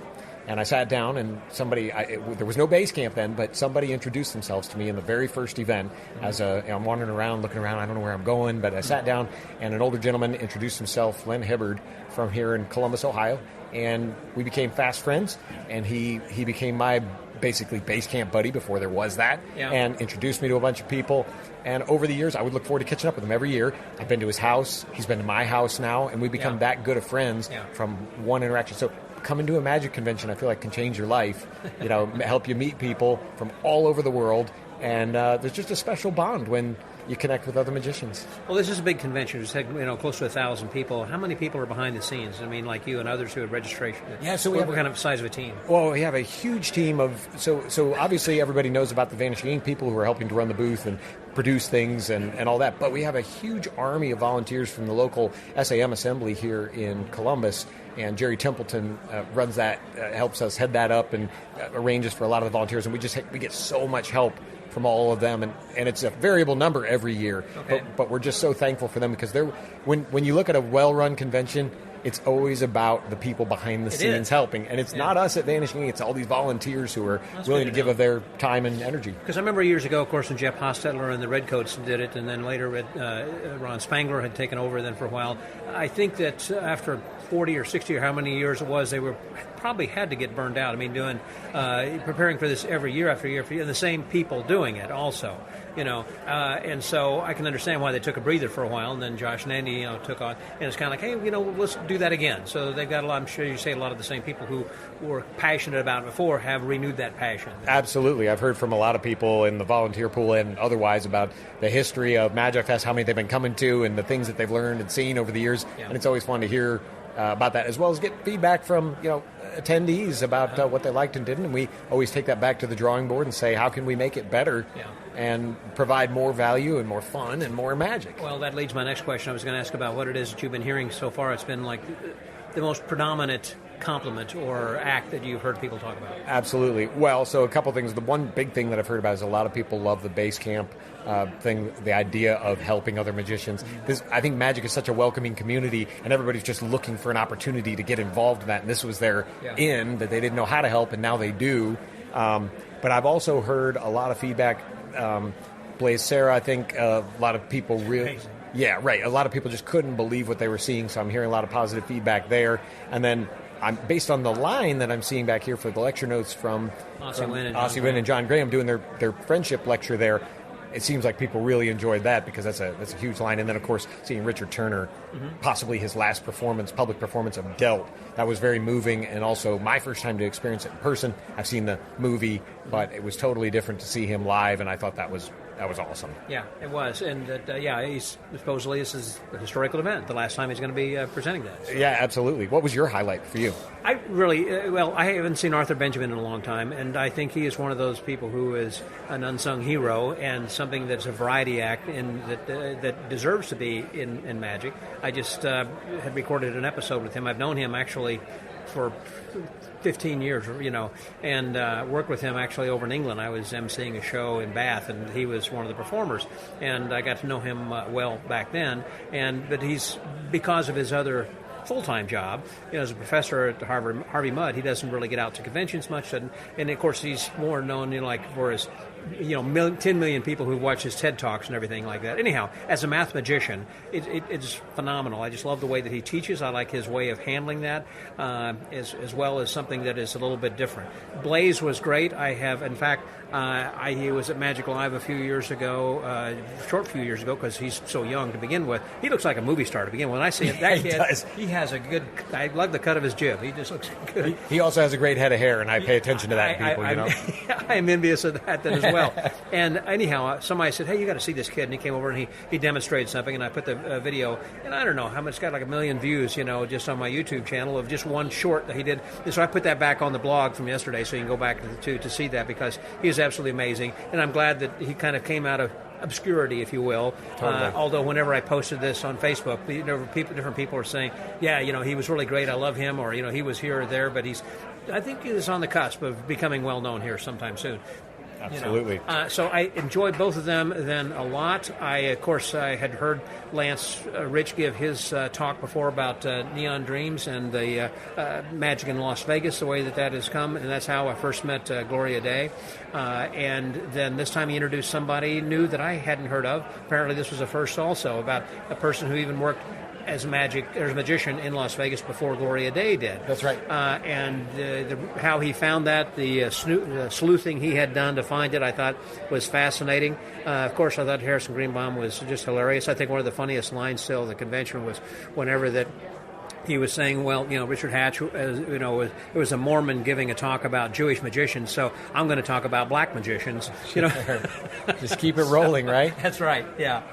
And I sat down, and there was no base camp then, but somebody introduced themselves to me in the very first event. I'm wandering around, looking around. I don't know where I'm going, but I sat down, and an older gentleman introduced himself, Len Hibbard, from here in Columbus, Ohio. And we became fast friends, and he became my basically base camp buddy before there was that, and introduced me to a bunch of people. And over the years, I would look forward to catching up with him every year. I've been to his house. He's been to my house now, and we become that good of friends from one interaction. So coming to a Magic convention, I feel like can change your life, help you meet people from all over the world. And there's just a special bond when you connect with other magicians. Well, this is a big convention. It's had, close to 1,000 people. How many people are behind the scenes? I mean, like you and others who had registration. Yeah, so what kind of size of a team? Well, we have a huge team of, so obviously everybody knows about the Vanishing Ink people who are helping to run the booth and produce things and all that, but we have a huge army of volunteers from the local SAM assembly here in Columbus, and Jerry Templeton runs that, helps us head that up and arranges for a lot of the volunteers, and we get so much help from all of them, and it's a variable number every year. Okay. But we're just so thankful for them because when you look at a well-run convention, it's always about the people behind the scenes helping, and it's not us at Vanishing Ink, it's all these volunteers who are willing to give of their time and energy. Because I remember years ago, of course, when Jeff Hostetler and the Redcoats did it, and then later Ron Spangler had taken over then for a while. I think that after 40 or 60 or how many years it was, they were probably had to get burned out. I mean, preparing for this every year after year after year, and the same people doing it also, and so I can understand why they took a breather for a while, and then Josh and Andy, took on, and it's kind of like, hey, let's do that again. So they've got I'm sure you say a lot of the same people who were passionate about it before have renewed that passion. Absolutely. I've heard from a lot of people in the volunteer pool and otherwise about the history of Magifest, how many they've been coming to, and the things that they've learned and seen over the years, and it's always fun to hear about that, as well as get feedback from attendees about what they liked and didn't, and we always take that back to the drawing board and say, how can we make it better and provide more value and more fun and more magic? Well, that leads my next question. I was going to ask about what it is that you've been hearing so far. It's been like the most predominant compliment or act that you've heard people talk about. Absolutely. Well, so a couple things. The one big thing that I've heard about is a lot of people love the base camp thing, the idea of helping other magicians. I think magic is such a welcoming community, and everybody's just looking for an opportunity to get involved in that. And this was their in that they didn't know how to help, and now they do. But I've also heard a lot of feedback. Blaze Sarah, I think a lot of people really... Yeah, right. A lot of people just couldn't believe what they were seeing, so I'm hearing a lot of positive feedback there. And then, based on the line that I'm seeing back here for the lecture notes from Ossie Wynn and John Graham doing their friendship lecture there, it seems like people really enjoyed that because that's a huge line. And then, of course, seeing Richard Turner, possibly his last public performance of Dealt, that was very moving, and also my first time to experience it in person. I've seen the movie, but it was totally different to see him live, and I thought that was awesome. Yeah, it was. And, he's supposedly this is a historical event, the last time he's going to be presenting that. So. Yeah, absolutely. What was your highlight for you? I really, I haven't seen Arthur Benjamin in a long time, and I think he is one of those people who is an unsung hero and something that's a variety act and that deserves to be in Magic. I just had recorded an episode with him. I've known him actually for 15 years, and worked with him actually over in England. I was emceeing a show in Bath, and he was one of the performers, and I got to know him well back then. But he's, because of his other full-time job, as a professor at Harvey Mudd, he doesn't really get out to conventions much, and of course he's more known for his 10 million people who watch his TED Talks and everything like that. Anyhow, as a math magician, it's phenomenal. I just love the way that he teaches. I like his way of handling that, as well as something that is a little bit different. Blaze was great. He was at Magic Live a few years ago, short few years ago, because he's so young to begin with. He looks like a movie star to begin with. When I see it, that kid, he has a good. I love the cut of his jib. He just looks good. He also has a great head of hair, and I pay attention to that. I'm envious of that as well. And anyhow, somebody said, "Hey, you got to see this kid," and he came over and he demonstrated something, and I put the video, and I don't know how much, got like 1 million views, just on my YouTube channel of just one short that he did. And so I put that back on the blog from yesterday, so you can go back to see that, because he is absolutely amazing, and I'm glad that he kind of came out of obscurity, if you will. Totally. Although whenever I posted this on Facebook, different people are saying, "Yeah, he was really great. I love him," or he was here or there. But I think he's on the cusp of becoming well known here sometime soon. Absolutely. So I enjoyed both of them then a lot. I had heard Lance Rich give his talk before about Neon Dreams and the Magic in Las Vegas, the way that has come, and that's how I first met Gloria Day. And then this time he introduced somebody new that I hadn't heard of. Apparently this was a first also, about a person who even worked as a magician in Las Vegas before Gloria Day did. That's right. And how he found that, the sleuthing he had done to find it, I thought was fascinating. Of course, I thought Harrison Greenbaum was just hilarious. I think one of the funniest lines still at the convention was whenever that he was saying, well, Richard Hatch, it was a Mormon giving a talk about Jewish magicians, so I'm going to talk about black magicians. Just keep it rolling, right? That's right. Yeah,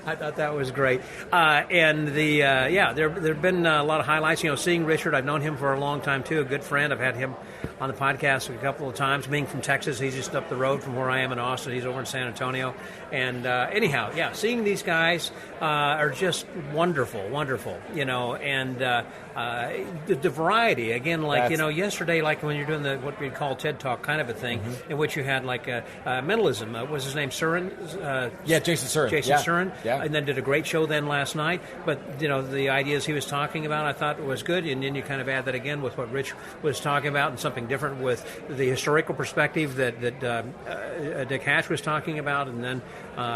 I thought that was great. And there've been a lot of highlights. Seeing Richard, I've known him for a long time too. A good friend. I've had him on the podcast a couple of times. Being from Texas, he's just up the road from where I am in Austin. He's over in San Antonio. And seeing these guys are just wonderful. And the variety, again, yesterday, like when you're doing what we call TED Talk kind of a thing, in which you had mentalism. What was his name? Surin? Jason Surin. Surin. Yeah. And then did a great show then last night. But, the ideas he was talking about, I thought was good. And then you kind of add that again with what Rich was talking about, and something different with the historical perspective that Dick Hatch was talking about, and then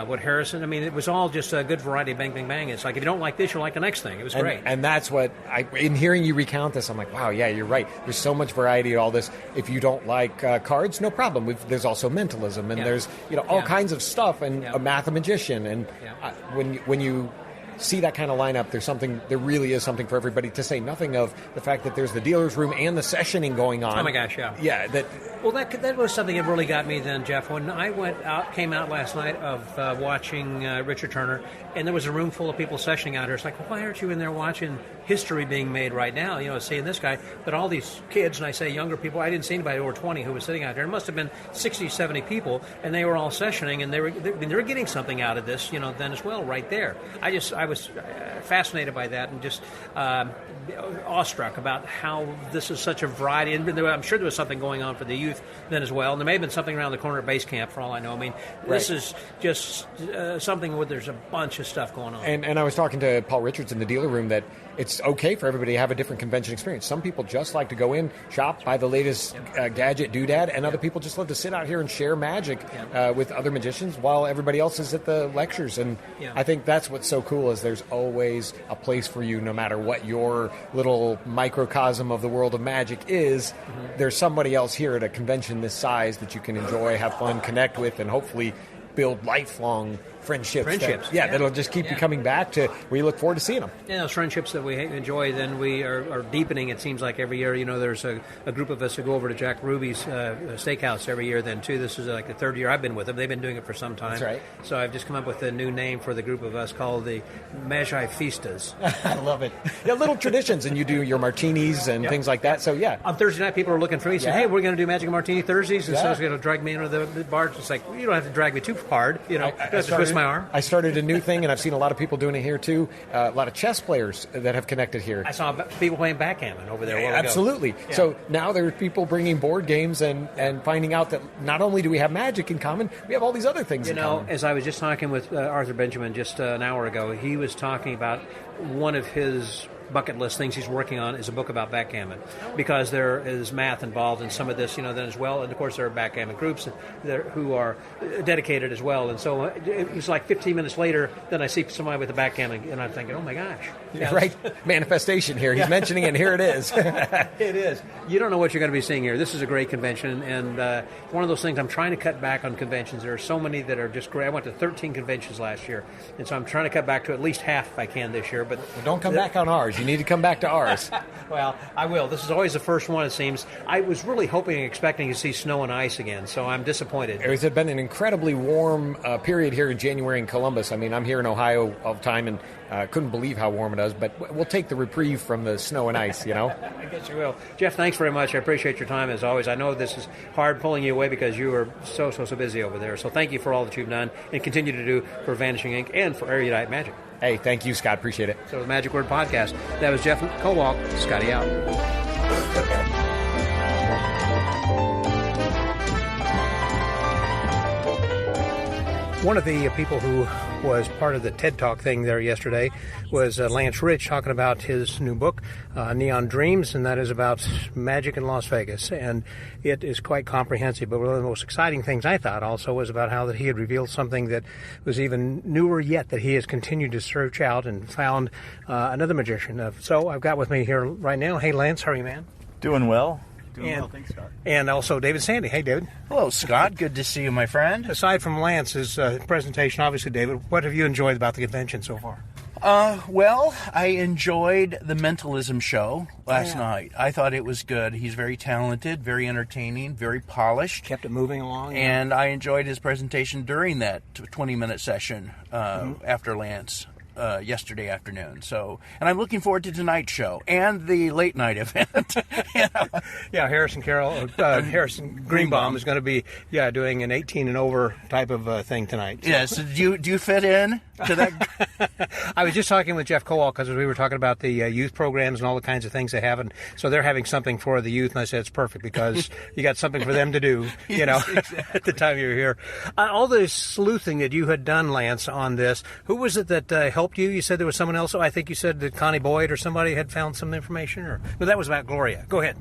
what Harrison. I mean, it was all just a good variety. Bang, bang, bang. It's like, if you don't like this, you'll like the next thing. It was great. And that's what in hearing you recount this, I'm like, wow, yeah, you're right. There's so much variety to all this. If you don't like cards, no problem. There's also mentalism, and there's all kinds of stuff, and a mathematician. And when you see that kind of lineup, there really is something for everybody, to say nothing of the fact that there's the dealer's room and the sessioning going on. Oh my gosh, yeah. Yeah, that was something that really got me then, Jeff. When I came out last night of watching Richard Turner, and there was a room full of people sessioning out here. It's like, well, why aren't you in there watching history being made right now? Seeing this guy, but all these kids, and I say younger people, I didn't see anybody over 20 who was sitting out there. It must have been 60, 70 people, and they were all sessioning, and they were getting something out of this, then as well, right there. I was fascinated by that, and just awestruck about how this is such a variety. And I'm sure there was something going on for the youth then as well. And there may have been something around the corner at base camp, for all I know. I mean, this is just something where there's a bunch of stuff going on. And I was talking to Paul Richards in the dealer room that it's okay for everybody to have a different convention experience. Some people just like to go in, shop, buy the latest gadget, doodad, and other people just love to sit out here and share magic with other magicians while everybody else is at the lectures. And I think that's what's so cool is there's always a place for you, no matter what your little microcosm of the world of magic is. There's somebody else here at a convention this size that you can enjoy, have fun, connect with, and hopefully build lifelong friendships. That'll just keep you coming back to where you look forward to seeing them. Yeah, those friendships that we enjoy, then we are deepening, it seems like, every year. There's a group of us who go over to Jack Ruby's steakhouse every year then, too. This is like the third year I've been with them. They've been doing it for some time. That's right. So I've just come up with a new name for the group of us called the Magifestas. I love it. Yeah, little traditions, and you do your martinis and things like that. So, on Thursday night, people are looking for me, saying, hey, we're going to do Magic and Martini Thursdays, and so it's going to drag me into the bar. It's like, you don't have to drag me too hard. You don't have to twist my arm. I started a new thing, and I've seen a lot of people doing it here, too. A lot of chess players that have connected here. I saw people playing backgammon over there. Absolutely. Yeah. So now there are people bringing board games and finding out that not only do we have magic in common, we have all these other things in common. As I was just talking with Arthur Benjamin just an hour ago, he was talking about one of his bucket list things he's working on is a book about backgammon, because there is math involved in some of this, then as well. And of course, there are backgammon groups who are dedicated as well. And so it was like 15 minutes later, then I see somebody with a backgammon, and I'm thinking, oh my gosh, right? Manifestation here. He's mentioning it, and here it is. It is. You don't know what you're going to be seeing here. This is a great convention, and one of those things I'm trying to cut back on conventions. There are so many that are just great. I went to 13 conventions last year, and so I'm trying to cut back to at least half if I can this year. But don't come back on ours. You need to come back to ours. Well, I will. This is always the first one, it seems. I was really hoping and expecting to see snow and ice again, so I'm disappointed. It's been an incredibly warm period here in January in Columbus. I mean, I'm here in Ohio all the time, and couldn't believe how warm it is, but we'll take the reprieve from the snow and ice, I guess you will. Jeff, thanks very much. I appreciate your time, as always. I know this is hard pulling you away because you are so busy over there, so thank you for all that you've done and continue to do for Vanishing Ink and for Erudite Magic. Hey, thank you, Scott. Appreciate it. So the Magic Word Podcast. That was Jeff Kowalk. Scotty out. One of the people who was part of the TED Talk thing there yesterday was Lance Rich, talking about his new book, Neon Dreams, and that is about magic in Las Vegas. And it is quite comprehensive. But one of the most exciting things I thought also was about how that he had revealed something that was even newer yet, that he has continued to search out and found another magician. So I've got with me here right now. Hey, Lance, how are you, man? Doing well. Well, thanks, Scott. And also David Sandy. Hey, David. Hello, Scott. Good to see you, my friend. Aside from Lance's presentation, obviously, David, what have you enjoyed about the convention so far? Well, I enjoyed the Mentalism show last night. I thought it was good. He's very talented, very entertaining, very polished. Kept it moving along. And I enjoyed his presentation during that 20-minute session after Lance. Yesterday afternoon. So, and I'm looking forward to tonight's show and the late night event. Yeah, Harrison Greenbaum is going to be doing an 18 and over type of thing tonight. So. Yes. Do you fit in to that? I was just talking with Jeff Kowalk because we were talking about the youth programs and all the kinds of things they have, and so they're having something for the youth, and I said it's perfect because you got something for them to do. Exactly. At the time you were here. All the sleuthing that you had done, Lance, on this. Who was it that helped you? You said there was someone else. I think you said that Connie Boyd or somebody had found some information, or no, that was about Gloria. Go ahead.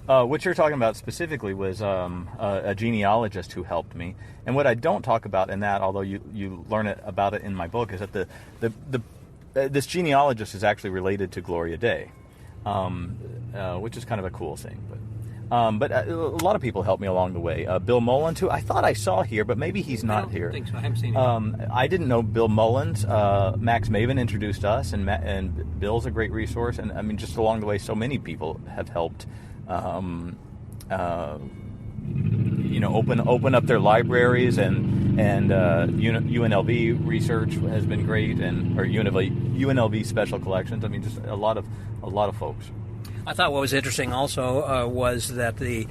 What you're talking about specifically was a genealogist who helped me. And what I don't talk about in that, although you learn about it in my book, is that this genealogist is actually related to Gloria Day, which is kind of a cool thing. But a lot of people helped me along the way. Bill Mullins, who I thought I saw here, but maybe he's not here. I don't think so. I haven't seen him. I didn't know Bill Mullins. Max Maven introduced us, and Bill's a great resource. And I mean, just along the way, so many people have helped. Open up their libraries, and UNLV research has been great, or UNLV special collections. I mean, just a lot of folks. I thought what was interesting also was that the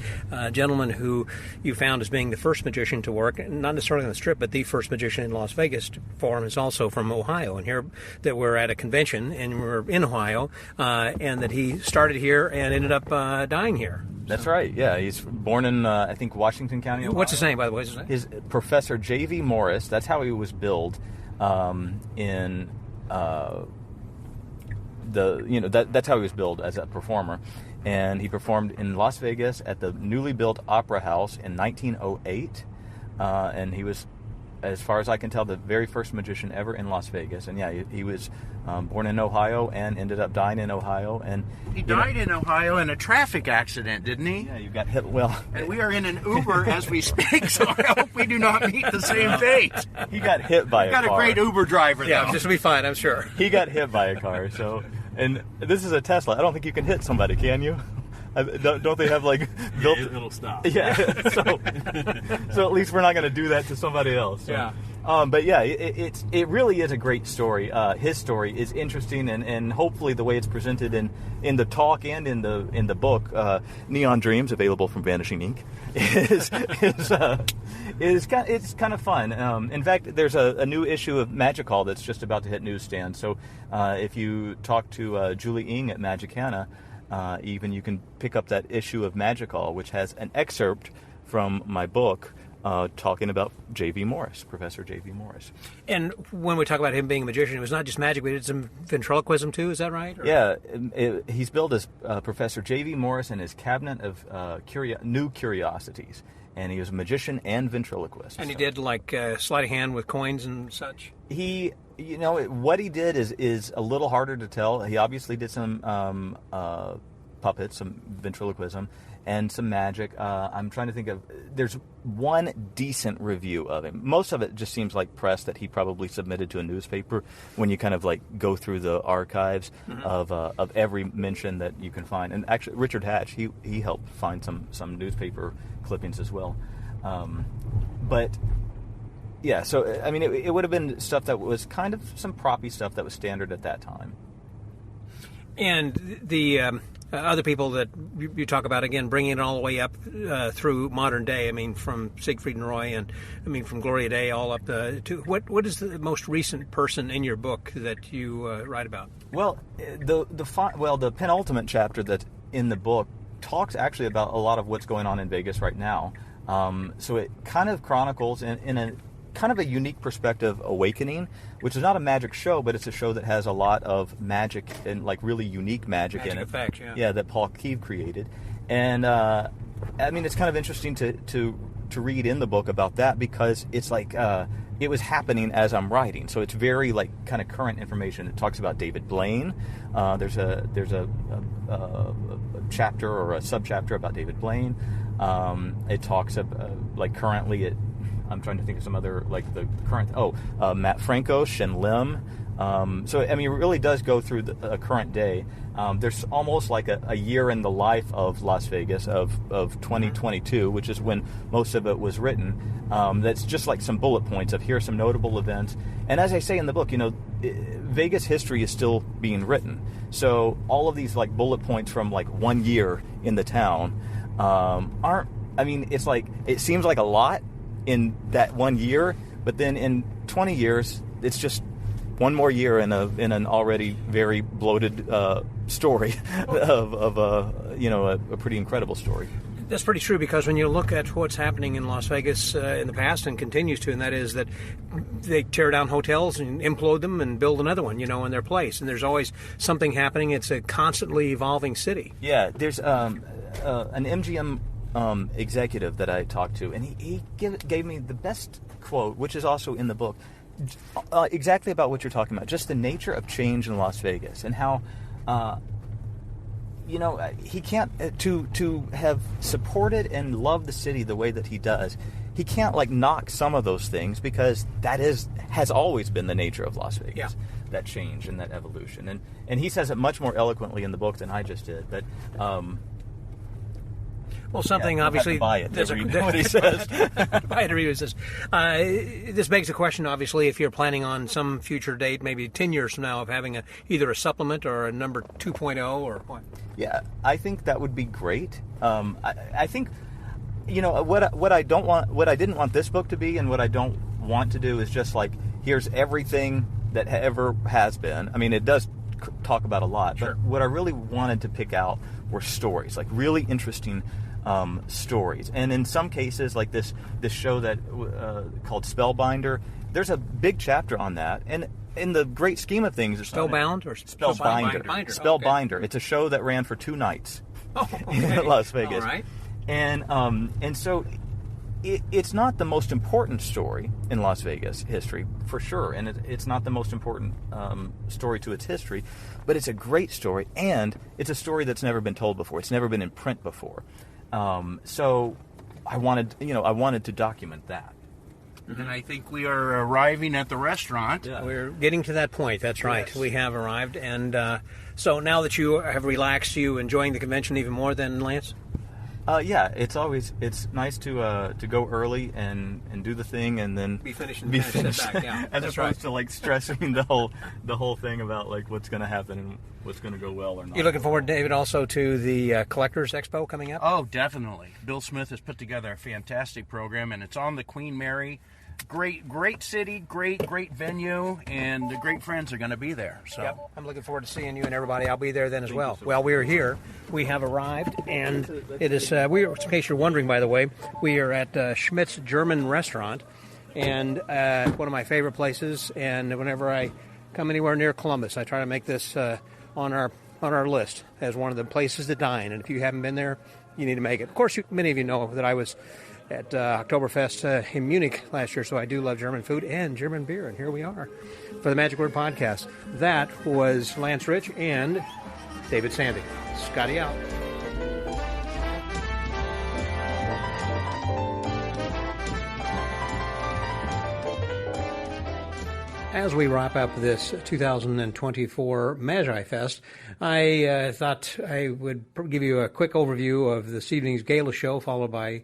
gentleman who you found as being the first magician to work, not necessarily on the Strip, but the first magician in Las Vegas to perform, is also from Ohio. And here that we're at a convention and we're in Ohio, and that he started here and ended up dying here. That's right. Yeah, he's born in I think Washington County, Ohio. What's his name, by the way? His Professor J.V. Morris. That's how he was billed in that's how he was billed as a performer. And he performed in Las Vegas at the newly built Opera House in 1908. And he was, as far as I can tell, the very first magician ever in Las Vegas. And yeah, he was born in Ohio and ended up dying in Ohio. And he died in Ohio in a traffic accident, didn't he? Yeah, you got hit. Well, and we are in an Uber as we speak, so I hope we do not meet the same fate. He got hit by a car. Got a great Uber driver, though. Yeah, this will be fine, I'm sure. He got hit by a car, so... And this is a Tesla. I don't think you can hit somebody, can you? Don't they have like built? Yeah, it'll stop. Yeah. So at least we're not going to do that to somebody else. So. Yeah. But yeah, it really is a great story. His story is interesting, and hopefully the way it's presented in the talk and in the book, Neon Dreams, available from Vanishing Ink, is kind of fun. In fact, there's a new issue of Magical that's just about to hit newsstands. So if you talk to Julie Ng at Magicana, even you can pick up that issue of Magical, which has an excerpt from my book talking about J.V. Morris, Professor J.V. Morris. And when we talk about him being a magician, it was not just magic, we did some ventriloquism too, is that right? Or? Yeah, he's billed as Professor J.V. Morris and his cabinet of new curiosities. And he was a magician and ventriloquist. And he did like sleight of hand with coins and such? What he did is a little harder to tell. He obviously did some puppets, some ventriloquism, and some magic. I'm trying to think of... There's one decent review of him. Most of it just seems like press that he probably submitted to a newspaper when you kind of like go through the archives of every mention that you can find. And actually, Richard Hatch, he helped find some newspaper clippings as well. But... yeah, so, I mean, it would have been stuff that was kind of some proppy stuff that was standard at that time. And the other people that you talk about, again, bringing it all the way up through modern day, I mean, from Siegfried and Roy, and, I mean, from Gloria Day all up to... What is the most recent person in your book that you write about? Well, the penultimate chapter that's in the book talks actually about a lot of what's going on in Vegas right now. So it kind of chronicles in a kind of a unique perspective awakening, which is not a magic show, but it's a show that has a lot of magic and like really unique magic in it. Effects, yeah, that Paul Keeve created. And I mean, it's kind of interesting to read in the book about that, because it's like it was happening as I'm writing, so it's very like kind of current information. It talks about David Blaine. There's a chapter or a subchapter about David Blaine. It talks about like currently I'm trying to think of some other, like the current... Matt Franco, Shen Lim. So, I mean, it really does go through the current day. There's almost like a year in the life of Las Vegas of 2022, which is when most of it was written. That's just like some bullet points of here are some notable events. And as I say in the book, Vegas history is still being written. So all of these like bullet points from like 1 year in the town aren't... I mean, it's like... It seems like a lot in that 1 year, but then in 20 years, it's just one more year in an already very bloated story of a pretty incredible story. That's pretty true, because when you look at what's happening in Las Vegas in the past and continues to, and that is that they tear down hotels and implode them and build another one, in their place. And there's always something happening. It's a constantly evolving city. Yeah, there's an MGM executive that I talked to, and he gave me the best quote, which is also in the book, exactly about what you're talking about, just the nature of change in Las Vegas, and how he can't to have supported and loved the city the way that he does. He can't like knock some of those things, because that has always been the nature of Las Vegas. Yeah. That change and that evolution, and he says it much more eloquently in the book than I just did. But well, something obviously... buy it to read what he says. Buy it to read what he says. This begs the question, obviously, if you're planning on some future date, maybe 10 years from now, of having either a supplement or a number 2.0 or what? Yeah, I think that would be great. I think, what I don't want, what I didn't want this book to be, and what I don't want to do is just like, here's everything that ever has been. I mean, it does talk about a lot, sure. But what I really wanted to pick out were stories, like really interesting stories. And in some cases, like this show that called Spellbinder, there's a big chapter on that, and in the great scheme of things, it's Spellbound or Spellbinder. Spellbinder. Okay. It's a show that ran for 2 nights in Las Vegas. All right. And so it's not the most important story in Las Vegas history, for sure, and it's not the most important story to its history, but it's a great story, and it's a story that's never been told before. It's never been in print before. So I wanted to document that. And I think we are arriving at the restaurant. Yeah. We're getting to that point. That's right. Yes. We have arrived. And so now that you have relaxed, you enjoying the convention even more than Lance? Yeah, it's nice to go early and do the thing and then be finished and sit back. Yeah, as opposed to like stressing the whole thing about like what's going to happen and what's going to go well or not. You're looking forward, David, also to the Collectors Expo coming up? Oh, definitely. Bill Smith has put together a fantastic program, and it's on the Queen Mary. Great city, great venue, and the great friends are going to be there. So yep. I'm looking forward to seeing you and everybody. I'll be there then as well. Well, we are here. We have arrived, and it is. In case you're wondering, by the way, we are at Schmidt's German Restaurant, and one of my favorite places. And whenever I come anywhere near Columbus, I try to make this on our list as one of the places to dine. And if you haven't been there, you need to make it. Of course, many of you know that I was at Oktoberfest in Munich last year, so I do love German food and German beer, and here we are for the Magic Word Podcast. That was Lance Rich and David Sandy. Scotty out. As we wrap up this 2024 Magifest, I thought I would give you a quick overview of this evening's gala show, followed by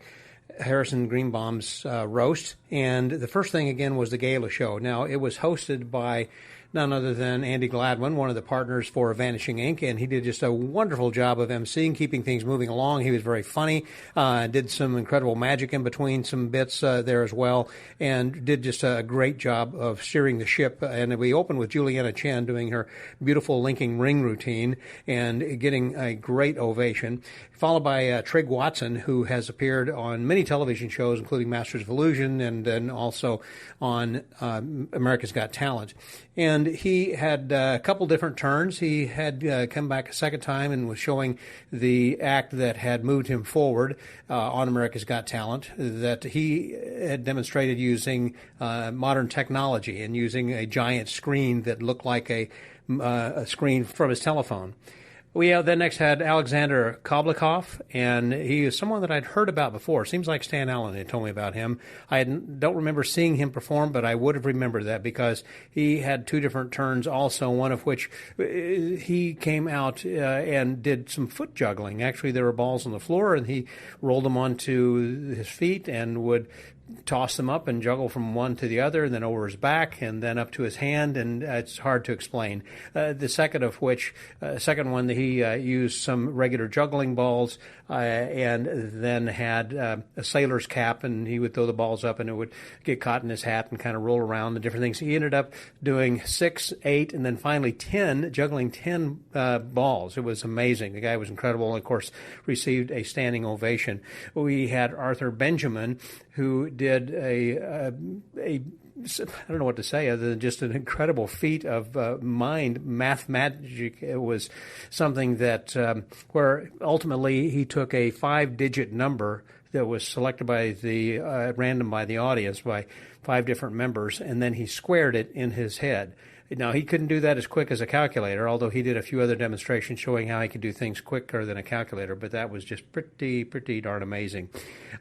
Harrison Greenbaum's roast. And the first thing, again, was the gala show. Now, it was hosted by none other than Andy Gladwin, one of the partners for Vanishing Ink, and he did just a wonderful job of emceeing, keeping things moving along. He was very funny, did some incredible magic in between some bits there as well, and did just a great job of steering the ship. And we opened with Juliana Chen doing her beautiful linking ring routine and getting a great ovation, followed by Trig Watson, who has appeared on many television shows, including Masters of Illusion and then also on America's Got Talent. And he had a couple different turns. He had come back a second time and was showing the act that had moved him forward on America's Got Talent, that he had demonstrated using modern technology and using a giant screen that looked like a screen from his telephone. We then next had Alexander Koblikov, and he is someone that I'd heard about before. Seems like Stan Allen had told me about him. I don't remember seeing him perform, but I would have remembered that because he had two different turns also, one of which he came out and did some foot juggling. Actually, there were balls on the floor, and he rolled them onto his feet and would toss them up and juggle from one to the other, and then over his back, and then up to his hand, and it's hard to explain. The second one, he used some regular juggling balls and then had a sailor's cap, and he would throw the balls up, and it would get caught in his hat and kind of roll around and different things. He ended up doing 6, 8, and then finally 10, juggling 10 balls. It was amazing. The guy was incredible, and of course received a standing ovation. We had Arthur Benjamin, who did I don't know what to say other than just an incredible feat of math magic. It was something that where ultimately he took a 5-digit number that was selected by random by the audience by 5 different members, and then he squared it in his head. Now, he couldn't do that as quick as a calculator, although he did a few other demonstrations showing how he could do things quicker than a calculator, but that was just pretty darn amazing.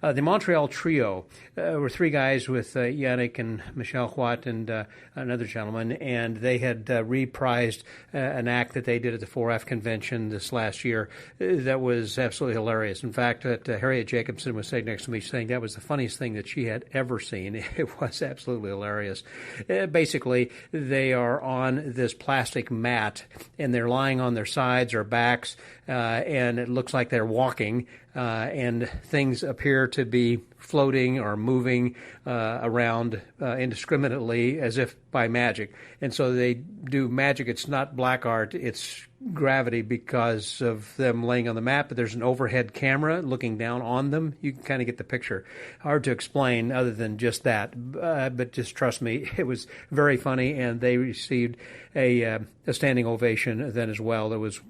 The Montreal Trio were 3 guys with Yannick and Michel Huat and another gentleman, and they had reprised an act that they did at the 4F convention this last year that was absolutely hilarious. In fact, Harriet Jacobson was sitting next to me saying that was the funniest thing that she had ever seen. It was absolutely hilarious. Basically, they are on this plastic mat, and they're lying on their sides or backs, and it looks like they're walking, and things appear to be floating or moving around indiscriminately as if by magic. And so they do magic. It's not black art. It's gravity because of them laying on the mat, but there's an overhead camera looking down on them. You can kind of get the picture. Hard to explain other than just that, but just trust me, it was very funny, and they received a standing ovation then as well. There was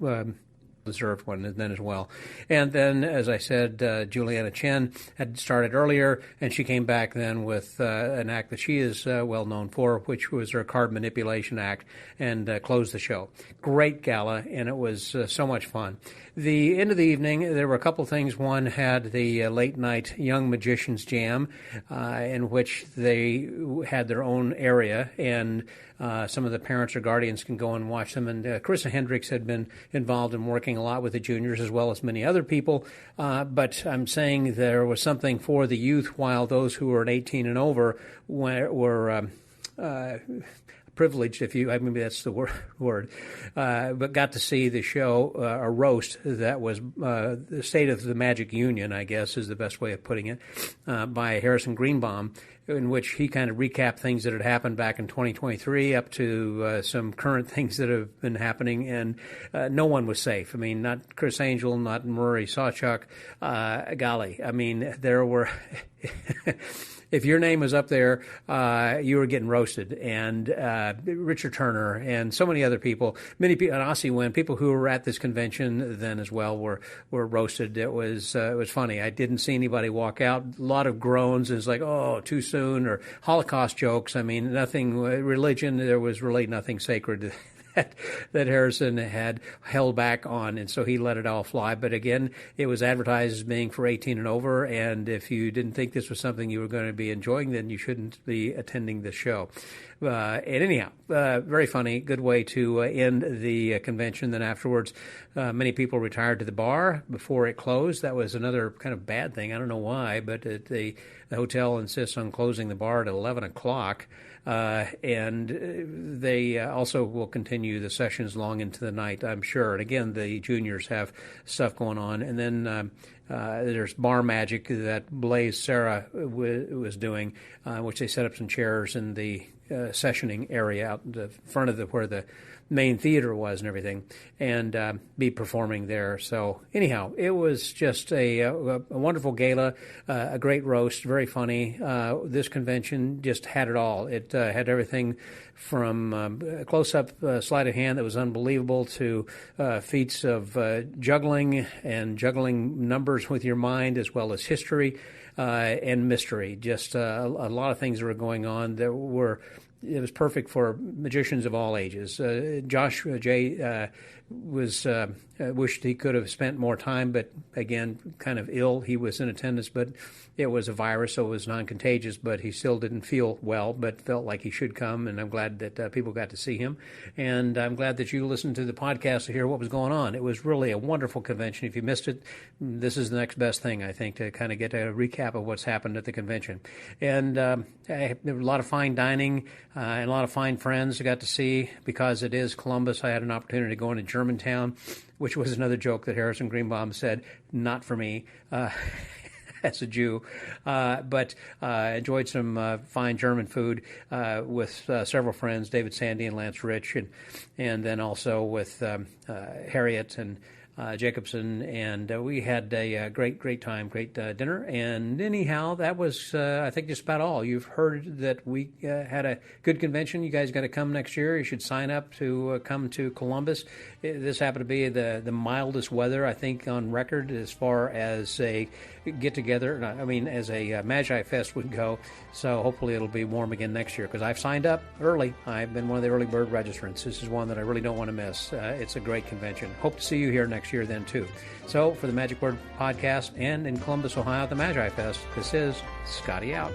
deserved one then as well. And then, as I said, Juliana Chen had started earlier, and she came back then with an act that she is well known for, which was her card manipulation act, and closed the show. Great gala, and it was so much fun. The end of the evening, there were a couple things. One had the late night Young Magicians Jam, in which they had their own area, and some of the parents or guardians can go and watch them. And Carissa Hendricks had been involved in working a lot with the juniors as well as many other people. But I'm saying there was something for the youth, while those who were at 18 and over were privileged, maybe that's the word, but got to see the show, a roast that was the State of the Magic Union, I guess is the best way of putting it, by Harrison Greenbaum, in which he kind of recapped things that had happened back in 2023 up to some current things that have been happening, and no one was safe. I mean, not Chris Angel, not Murray Sawchuk. Golly, I mean, there were... If your name was up there, you were getting roasted. And Richard Turner and so many other people, many people, and Ossie Wynn, people who were at this convention then as well were roasted. It was funny. I didn't see anybody walk out. A lot of groans. It's like, oh, too soon, or Holocaust jokes. I mean, nothing, religion, there was really nothing sacred that Harrison had held back on, and so he let it all fly. But again, it was advertised as being for 18 and over, and if you didn't think this was something you were going to be enjoying, then you shouldn't be attending the show. And anyhow, very funny, good way to end the convention. Then afterwards, many people retired to the bar before it closed. That was another kind of bad thing. I don't know why, but the hotel insists on closing the bar at 11 o'clock. And they also will continue the sessions long into the night, I'm sure. And again, the juniors have stuff going on. And then there's bar magic that Blaze Sarah was doing, which they set up some chairs in the sessioning area out in the front of where the main theater was and everything, and be performing there. So anyhow, it was just a wonderful gala, a great roast, very funny. This convention just had it all. It had everything from close-up sleight of hand that was unbelievable to feats of juggling and juggling numbers with your mind, as well as history and mystery. Just a lot of things that were going on that were... It was perfect for magicians of all ages. Josh J. Wished he could have spent more time, but again, kind of ill. He was in attendance, but it was a virus, so it was non-contagious, but he still didn't feel well, but felt like he should come, and I'm glad that people got to see him. And I'm glad that you listened to the podcast to hear what was going on. It was really a wonderful convention. If you missed it, this is the next best thing, I think, to kind of get a recap of what's happened at the convention. And there was a lot of fine dining and a lot of fine friends I got to see. Because it is Columbus, I had an opportunity to go into Germantown, which was another joke that Harrison Greenbaum said, not for me. As a Jew, but enjoyed some fine German food with several friends, David Sandy and Lance Rich, and then also with Harriet and Jacobson, and we had a great time, great dinner. And anyhow, that was, I think, just about all. You've heard that we had a good convention. You guys got to come next year. You should sign up to come to Columbus. This happened to be the mildest weather, I think, on record as far as a get-together. I mean, as a Magi Fest would go. So hopefully it'll be warm again next year, because I've signed up early. I've been one of the early bird registrants. This is one that I really don't want to miss. It's a great convention. Hope to see you here next year then, too. So for the Magic Word Podcast and in Columbus, Ohio at the Magi Fest, this is Scotty out.